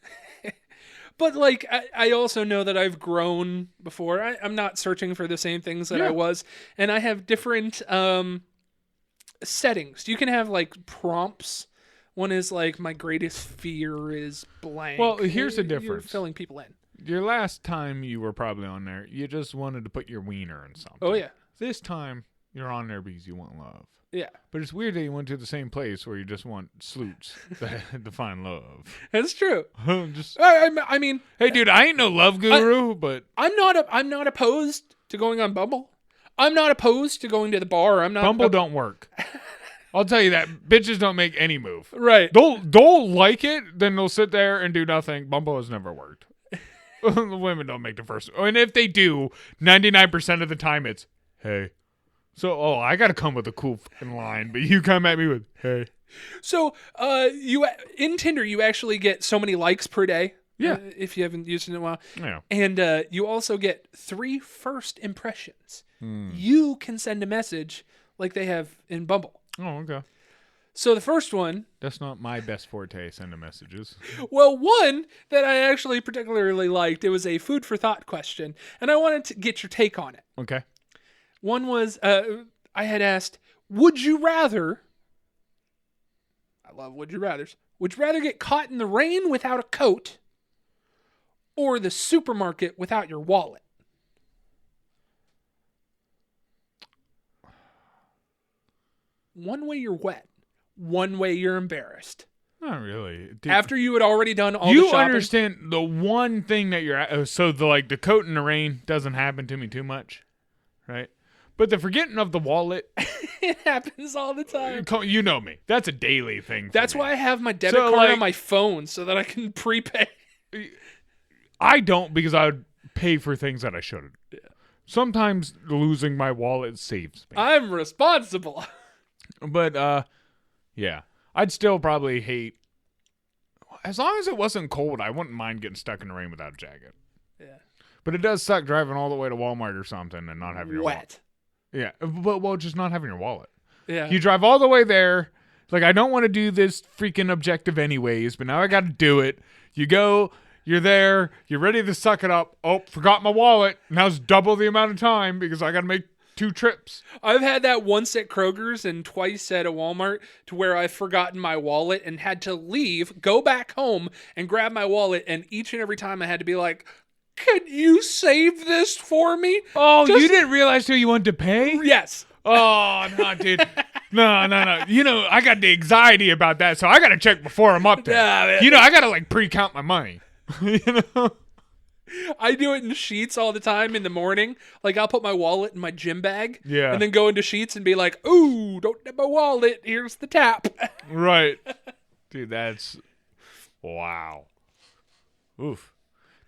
But like I also know that I've grown before. I'm not searching for the same things that I was, and I have different settings. You can have like prompts. One is like my greatest fear is blank. Well, here's the difference. You're filling people in. Your last time you were probably on there, you just wanted to put your wiener in something. Oh yeah. This time you're on there because you want love. Yeah. But it's weird that you went to the same place where you just want sleuts to find love. That's true. Just, I mean, hey, dude, I ain't no love guru, but I'm not opposed to going on Bumble. I'm not opposed to going to the bar. I'm not. Bumble don't work. I'll tell you that. Bitches don't make any move. Right. They'll like it, then they'll sit there and do nothing. Bumble has never worked. The women don't make the first. And if they do, 99% of the time it's, hey. So, I got to come with a cool fucking line, but you come at me with, hey. So, you in Tinder, you actually get so many likes per day. Yeah. If you haven't used it in a while. Yeah. And you also get 3 first impressions. You can send a message like they have in Bumble. Oh, okay. So the first one. That's not my best forte, sending messages. Well, one that I actually particularly liked, it was a food for thought question. And I wanted to get your take on it. Okay. One was, I had asked, would you rather, I love would you rathers, would you rather get caught in the rain without a coat or the supermarket without your wallet? One way you're wet, one way you're embarrassed. Not really. Dude, After you had already done all the you shopping. understand the one thing that you're so the coat in the rain doesn't happen to me too much, right? But the forgetting of the wallet, It happens all the time. you know me. That's a daily thing. That's me. why I have my debit card on my phone so that I can prepay. I don't because I would pay for things that I shouldn't. Yeah. Sometimes losing my wallet saves me. I'm responsible. But yeah, I'd still probably hate. As long as it wasn't cold, I wouldn't mind getting stuck in the rain without a jacket. Yeah. But it does suck driving all the way to Walmart or something and not having your wallet. Yeah, but just not having your wallet. Yeah. You drive all the way there. Like, I don't want to do this freaking objective anyways, but now I got to do it. You go, you're there, you're ready to suck it up. Oh, forgot my wallet. Now it's double the amount of time because I got to make 2 trips. I've had that once at Kroger's and twice at a Walmart to where I've forgotten my wallet and had to leave, go back home and grab my wallet. And each and every time I had to be like, can you save this for me? Oh, you didn't realize who you wanted to pay? Yes. Oh, no, dude. No. I got the anxiety about that, so I got to check before I'm up there. Nah, I got to like pre-count my money. I do it in Sheets all the time in the morning. Like, I'll put my wallet in my gym bag. Yeah. And then go into Sheets and be like, ooh, don't get my wallet. Here's the tap. Right. Dude, that's... Wow. Oof.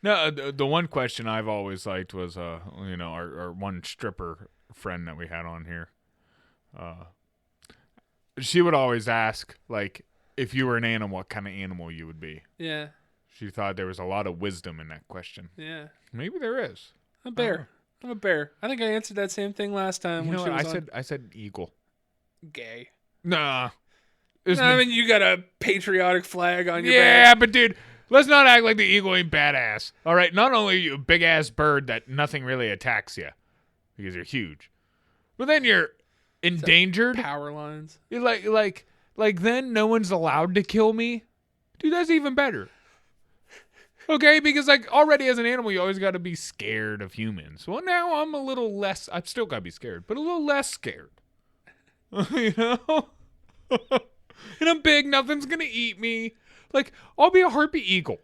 No, the one question I've always liked was, our one stripper friend that we had on here. She would always ask, like, if you were an animal, what kind of animal you would be. Yeah. She thought there was a lot of wisdom in that question. Yeah. Maybe there is. A bear. I'm a bear. I think I answered that same thing last time. You when know she what? was on. I said eagle. Gay. Nah. I mean, you got a patriotic flag on your Yeah, back. but dude, let's not act like the eagle ain't badass. All right, not only are you a big ass bird that nothing really attacks you because you're huge, but then you're endangered. Power lines. You're like then no one's allowed to kill me. Dude, that's even better. Okay, because like already as an animal, you always got to be scared of humans. Well, now I'm a little less. I've still got to be scared, but a little less scared. You know. And I'm big, nothing's gonna eat me. Like, I'll be a harpy eagle.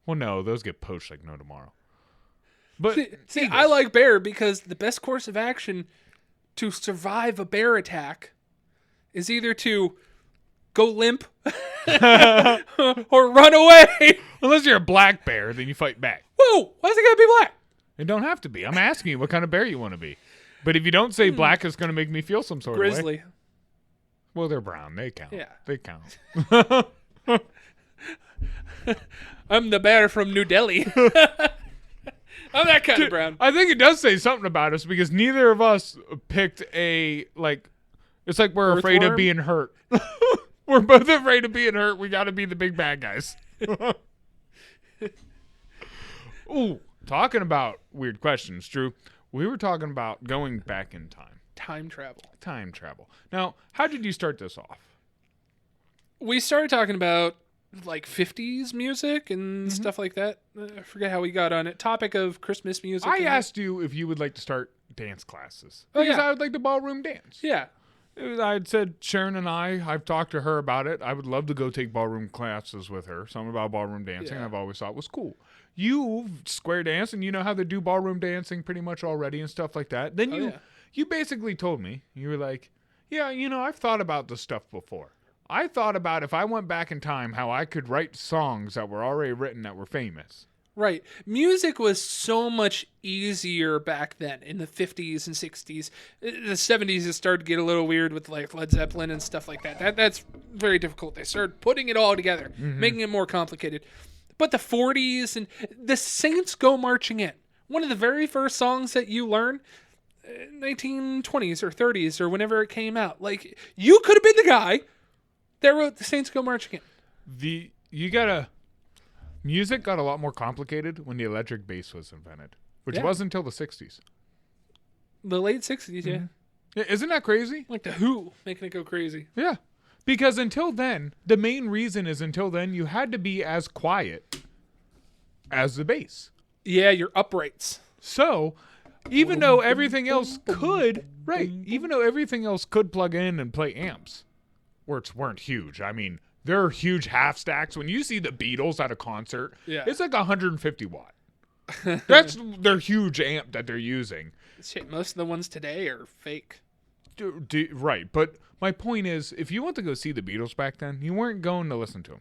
Well, no, those get poached like no tomorrow. But See, I like bear because the best course of action to survive a bear attack is either to go limp or run away. Unless you're a black bear, then you fight back. Whoa, why's it gotta be black? It don't have to be. I'm asking you what kind of bear you want to be. But if you don't say black, it's gonna make me feel some sort of way. Grizzly. Well, they're brown. They count. Yeah. They count. I'm the bear from New Delhi. I'm that kind of brown. I think it does say something about us because neither of us picked a, like, it's like we're afraid of Earthworm? being hurt. We're both afraid of being hurt. We got to be the big bad guys. Ooh, talking about weird questions, Drew. We were talking about going back in time. Time travel. Time travel. Now, how did you start this off? We started talking about like 50s music and stuff like that. I forget how we got on it. Topic of Christmas music. I asked you if you would like to start dance classes. Oh, Because yeah. I would like to ballroom dance. Yeah. I had said Sharon and I've talked to her about it. I would love to go take ballroom classes with her. Something about ballroom dancing Yeah. I've always thought was cool. You've square dance and you know how to do ballroom dancing pretty much already and stuff like that. Then yeah. you basically told me, you were like, yeah, I've thought about this stuff before. I thought about if I went back in time, how I could write songs that were already written that were famous. Right. Music was so much easier back then in the 50s and 60s. The 70s it started to get a little weird with like Led Zeppelin and stuff like that. That's very difficult. They started putting it all together, making it more complicated. But the 40s and the Saints Go Marching In. One of the very first songs that you learn 1920s or 30s or whenever it came out. Like, you could have been the guy that wrote the Saints Go Marching In. Music got a lot more complicated when the electric bass was invented, which Yeah. wasn't until the 60s. The late 60s, yeah. Yeah, isn't that crazy? Like the Who making it go crazy. Yeah. Because until then, the main reason is until then, you had to be as quiet as the bass. Yeah, your uprights. So, even though everything else could, even though everything else could plug in and play amps, which weren't huge. I mean, they're huge half stacks. When you see the Beatles at a concert, Yeah. it's like 150 watt. That's their huge amp that they're using. Shit, most of the ones today are fake. Right, but my point is, if you went to go see the Beatles back then, you weren't going to listen to them.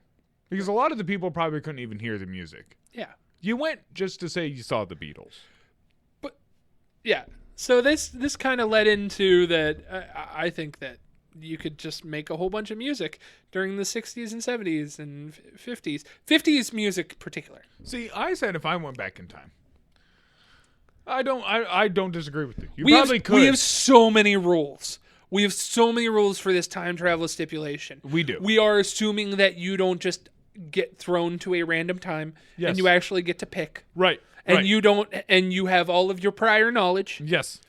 Because a lot of the people probably couldn't even hear the music. Yeah. You went just to say you saw the Beatles. But, yeah. So this kind of led into that, I think that you could just make a whole bunch of music during the 60s and 70s and 50s. 50s music in particular. See, I said if I went back in time. I don't disagree with you. You probably could. We have so many rules. We have so many rules for this time travel stipulation. We do. We are assuming that you don't just get thrown to a random time Yes. and you actually get to pick. Right. And right. you have all of your prior knowledge. Yes.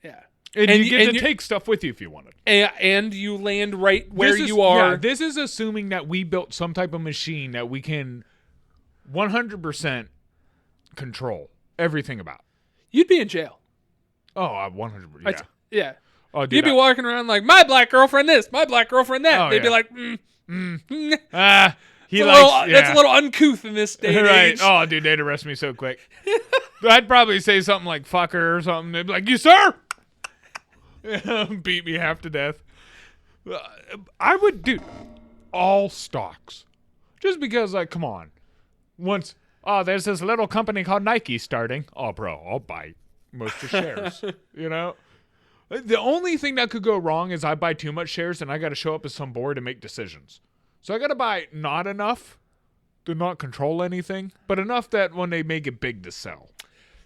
Yeah. And you get to take stuff with you if you wanted. And you land right where This is- you are. Yeah, this is assuming that we built some type of machine that we can 100% control everything about. You'd be in jail. Oh, 100%. Yeah. Yeah. Oh, dude, You'd be walking around like, my black girlfriend this, my black girlfriend that. Oh, They'd be yeah. like, he that's a little uncouth in this day and right. age. Oh, dude, they'd arrest me so quick. I'd probably say something like "fucker" or something. They'd be like, "You sir," beat me half to death. I would do all stocks, just because, like, come on. Once, there's this little company called Nike starting. Oh, bro, I'll buy most of the shares. You know, the only thing that could go wrong is I buy too much shares and I got to show up at some board and make decisions. So I got to buy not enough to not control anything, but enough that when they make it big to sell.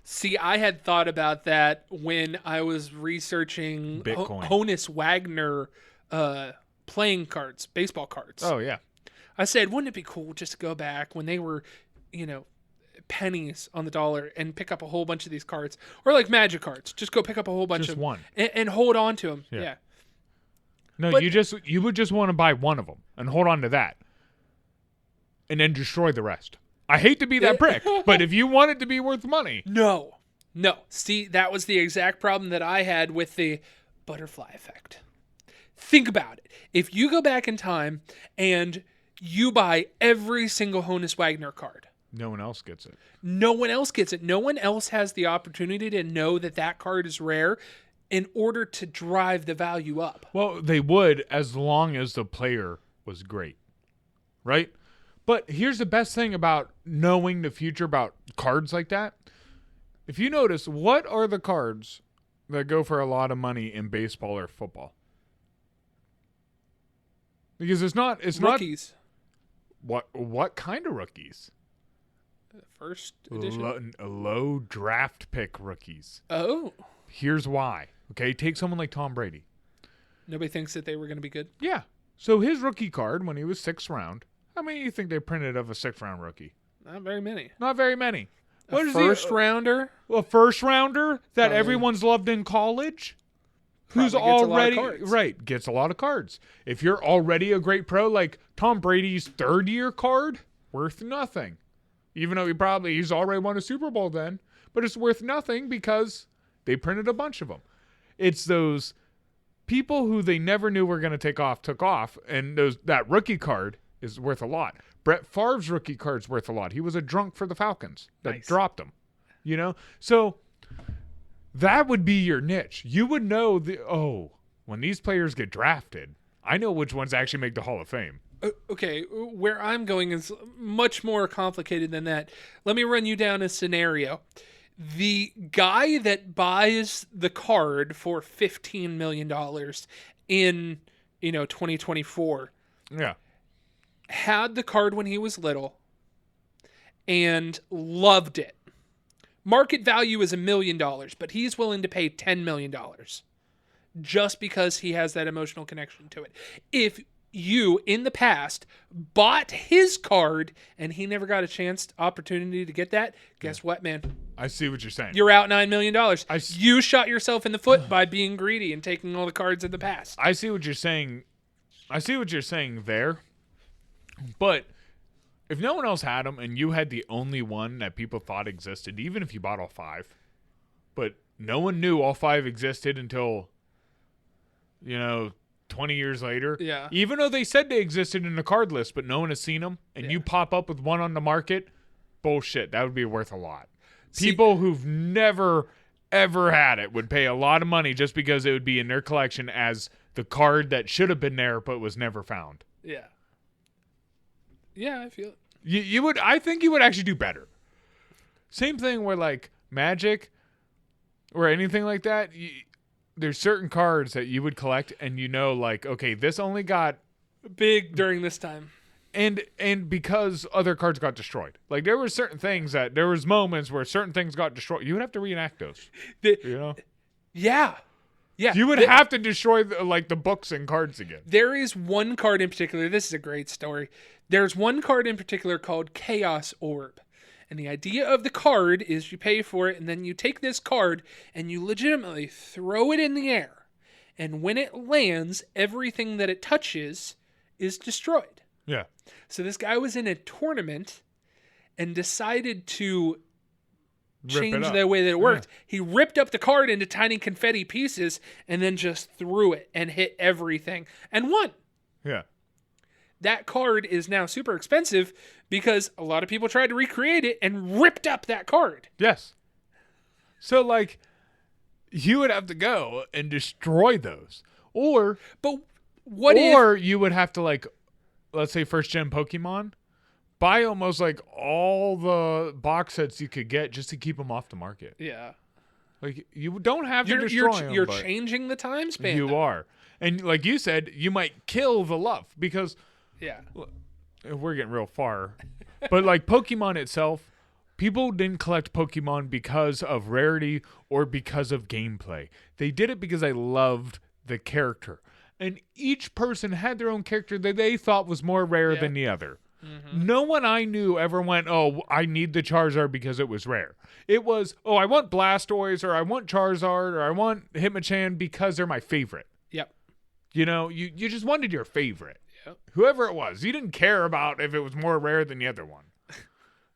See, I had thought about that when I was researching Bitcoin. Honus Wagner playing cards, baseball cards. Oh, yeah. I said, wouldn't it be cool just to go back when they were, pennies on the dollar and pick up a whole bunch of these cards, or like Magic cards, just go pick up a whole bunch Just of them one. and hold on to them. Yeah. No, But- you would just want to buy one of them and hold on to that, and then destroy the rest. I hate to be that prick, but if you want it to be worth money, No. See, that was the exact problem that I had with the butterfly effect. Think about it. If you go back in time and you buy every single Honus Wagner card, no one else gets it. no one else gets it. No one else has the opportunity to know that that card is rare in order to drive the value up. Well, they would, as long as the player was great, right? But here's the best thing about knowing the future about cards like that. If you notice, what are the cards that go for a lot of money in baseball or football? Because it's Rookies. not what kind of rookies? First edition. Low draft pick rookies. Oh. Here's why. Okay, take someone like Tom Brady. Nobody thinks that they were going to be good. Yeah. So his rookie card when he was 6th round, how many do you think they printed of a 6th round rookie? Not very many. Not very many. A first rounder? A first rounder that Probably. everyone's loved in college? Probably Who's gets a lot of already cards. right, gets a lot of cards. If you're already a great pro, like Tom Brady's 3rd year card, worth nothing. Even though he's already won a Super Bowl then, but it's worth nothing because they printed a bunch of them. It's those people who they never knew were going to take off, took off, and that rookie card is worth a lot. Brett Favre's rookie card's worth a lot. He was a drunk for the Falcons that Nice. dropped him. You know? So that would be your niche. You would know when these players get drafted, I know which ones actually make the Hall of Fame. Okay, where I'm going is much more complicated than that. Let me run you down a scenario. The guy that buys the card for $15 million in 2024 Yeah. had the card when he was little and loved it. Market value is $1 million, but he's willing to pay $10 million just because he has that emotional connection to it. If you, in the past, bought his card and he never got a opportunity to get that, guess what, man? I see what you're saying. You're out $9 million. I You shot yourself in the foot by being greedy and taking all the cards in the past. I see what you're saying. I see what you're saying there. But if no one else had them and you had the only one that people thought existed, even if you bought all 5, but no one knew all 5 existed until, 20 years later. Yeah. Even though they said they existed in the card list, but no one has seen them, and you pop up with one on the market, bullshit. That would be worth a lot. People who've never, ever had it would pay a lot of money just because it would be in their collection as the card that should have been there but was never found. Yeah. Yeah, I feel it. You would. I think you would actually do better. Same thing where like Magic or anything like that. There's certain cards that you would collect, and like, okay, this only got Big during this time. and because other cards got destroyed. Like there were certain things there was moments where certain things got destroyed. You would have to reenact those. Yeah. You would have to destroy the books and cards again. There is one card in particular. This is a great story. There's one card in particular called Chaos Orb. And the idea of the card is you pay for it, and then you take this card and you legitimately throw it in the air. And when it lands, everything that it touches is destroyed. Yeah. So this guy was in a tournament and decided to change the way that it worked. Yeah. He ripped up the card into tiny confetti pieces and then just threw it and hit everything and won. Yeah. That card is now super expensive because a lot of people tried to recreate it and ripped up that card. Yes. So, like, you would have to go and destroy those. Or you would have to, like, let's say first gen Pokemon, buy almost like all the box sets you could get just to keep them off the market. Yeah. Like, you don't have to destroy them. You're changing the time span. You are. And like you said, you might kill the love because we're getting real far. But like Pokemon itself, people didn't collect Pokemon because of rarity or because of gameplay. They did it because they loved the character. And each person had their own character that they thought was more rare than the other. Mm-hmm. No one I knew ever went, oh, I need the Charizard because it was rare. It was, oh, I want Blastoise or I want Charizard or I want Hitmonchan because they're my favorite. Yep. You know, you just wanted your favorite. Yep. Whoever it was. You didn't care about if it was more rare than the other one.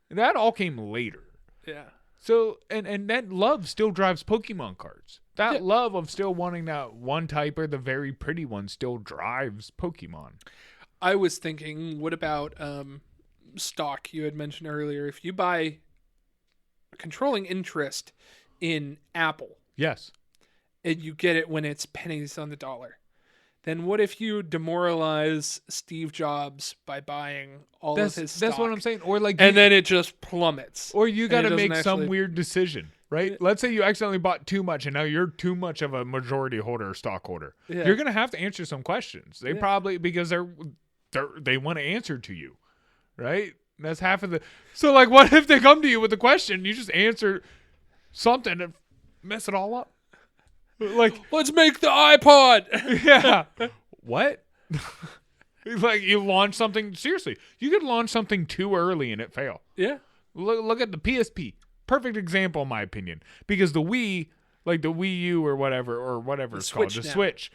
That all came later. Yeah. So, and that love still drives Pokemon cards. That love of still wanting that one type or the very pretty one still drives Pokemon. I was thinking, what about stock you had mentioned earlier? If you buy controlling interest in Apple. Yes. And you get it when it's pennies on the dollar. Then what if you demoralize Steve Jobs by buying all of his stock? That's what I'm saying. Or like, and then it just plummets. Or you got to make some weird decision, right? Let's say you accidentally bought too much and now you're too much of a majority holder or stockholder. Yeah. You're going to have to answer some questions. They probably, because they want to answer to you, right? That's half of the. So like, what if they come to you with a question? You just answer something and mess it all up. Like, let's make the iPod. Yeah. What? Like, you launch something. Seriously, you could launch something too early and it fail. Yeah. Look at the PSP. Perfect example, in my opinion. Because the Wii, like the Wii U or whatever it's called, the Switch,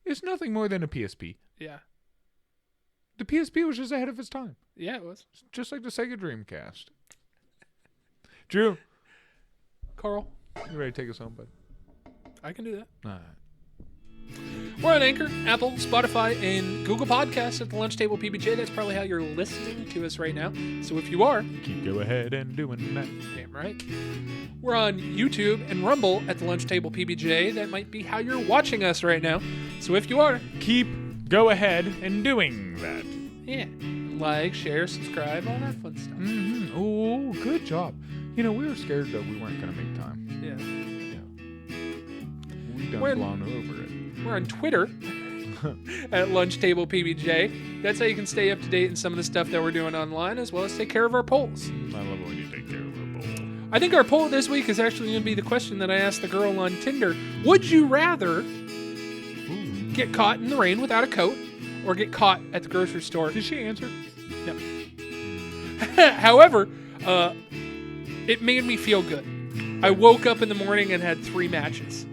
is nothing more than a PSP. Yeah. The PSP was just ahead of its time. Yeah, it was. Just like the Sega Dreamcast. Drew. Carl. You ready to take us home, bud? I can do that. All right. We're on Anchor, Apple, Spotify, and Google Podcasts at the Lunch Table PBJ. That's probably how you're listening to us right now. So if you are, go ahead and doing that. Damn right. We're on YouTube and Rumble at the Lunch Table PBJ. That might be how you're watching us right now. So if you are, go ahead and doing that. Yeah. Like, share, subscribe, all that fun stuff. Mm-hmm. Oh, good job. You know, we were scared that we weren't going to make time. Yeah. We're blown over it. We're on Twitter at Lunch Table PBJ. That's how you can stay up to date in some of the stuff that we're doing online, as well as take care of our polls. I love it when you take care of our poll. I think our poll this week is actually going to be the question that I asked the girl on Tinder. Would you rather get caught in the rain without a coat or get caught at the grocery store? Did she answer? No. However, it made me feel good. I woke up in the morning and had 3 matches.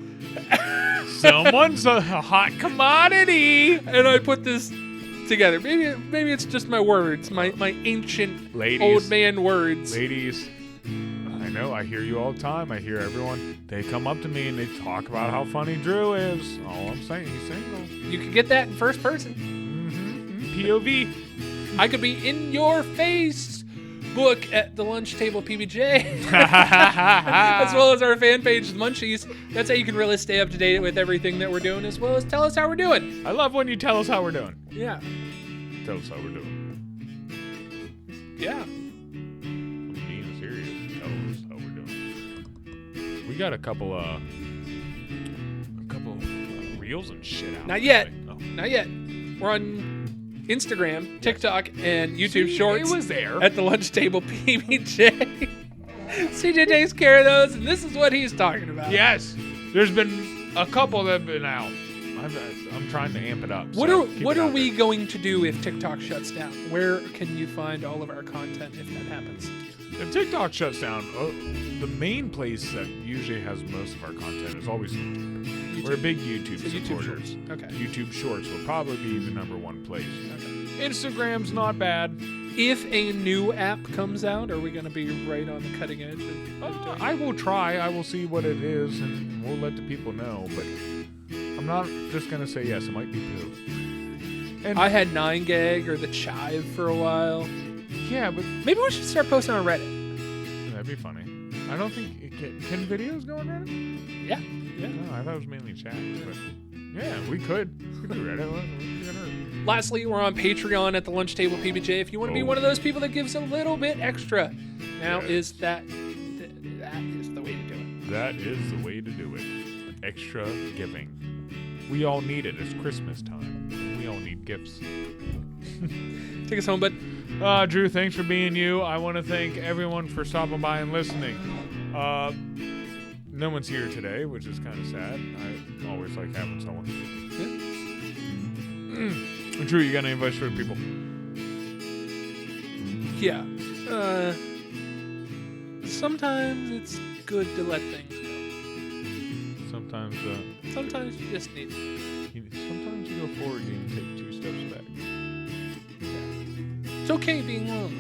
Someone's a hot commodity. And I put this together. Maybe it's just my words, my ancient old man words. Ladies, I know, I hear you all the time. I hear everyone. They come up to me and they talk about how funny Drew is. All I'm saying, he's single. You can get that in first person. Mm-hmm. POV. I could be in your face. Book at the Lunch Table PBJ, as well as our fan page, The Munchies. That's how you can really stay up to date with everything that we're doing, as well as tell us how we're doing. I love when you tell us how we're doing. Yeah. Tell us how we're doing. Yeah. I'm being serious. Tell us how we're doing. We got a couple reels and shit out. Not yet. Oh. Not yet. We're on Instagram, TikTok, and YouTube Shorts. It was there. At the Lunch Table PBJ. CJ takes care of those, and this is what he's talking about. Yes. There's been a couple that have been out. I'm trying to amp it up. What are we going to do if TikTok shuts down? Where can you find all of our content if that happens? If TikTok shuts down, the main place that usually has most of our content is always YouTube. We're a big YouTube supporters. YouTube Shorts. Okay. YouTube Shorts will probably be the #1 place. Okay. Instagram's not bad. If a new app comes out, are we going to be right on the cutting edge of doing I will try. I will see what it is, and we'll let the people know. But I'm not just gonna say yes. It might be poo. And I had 9gag or the Chive for a while. yeah, but Maybe we should start posting on Reddit. that'd be funny. I don't think can videos go on Reddit. Yeah. No, I thought it was mainly chat. But yeah, we could do Reddit. What gonna hurt? Lastly, we're on Patreon at the Lunch Table PBJ. If you want to be one of those people that gives a little bit extra, now is that is the way to do it. That is the way to do it. Extra giving. We all need it. It's Christmas time. We all need gifts. Take us home, bud. Drew, thanks for being you. I want to thank everyone for stopping by and listening. No one's here today, which is kind of sad. I always like having someone. Yeah. Drew, you got any advice for the people? Yeah. Sometimes it's good to let things go. Sometimes you just need to. Sometimes you go forward and you take 2 steps back. It's okay being lonely.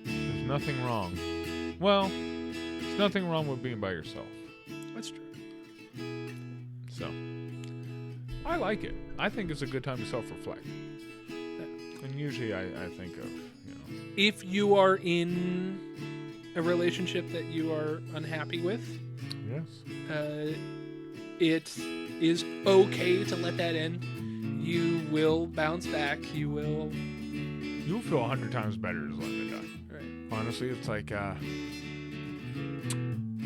There's nothing wrong. Well, there's nothing wrong with being by yourself. That's true. So, I like it. I think it's a good time to self-reflect. And usually I think of, If you are in a relationship that you are unhappy with, yes, it is okay to let that end. You will bounce back. You'll feel 100 times better just letting it die. Right. Honestly, it's like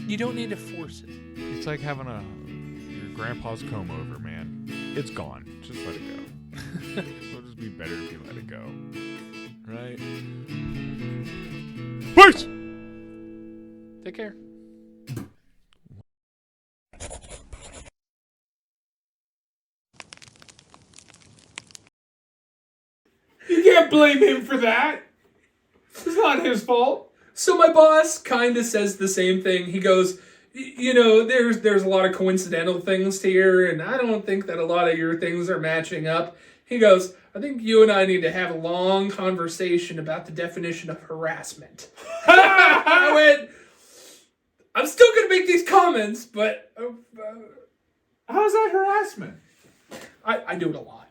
you don't need to force it. it's like having your grandpa's comb over, man. It's gone. Just let it go. It'll just be better if you let it go. Right? Peace! Take care. You can't blame him for that. It's not his fault. So my boss kind of says the same thing. He goes, there's a lot of coincidental things here, and I don't think that a lot of your things are matching up. He goes, I think you and I need to have a long conversation about the definition of harassment. I went, I'm still going to make these comments, but How's that harassment? I do it a lot.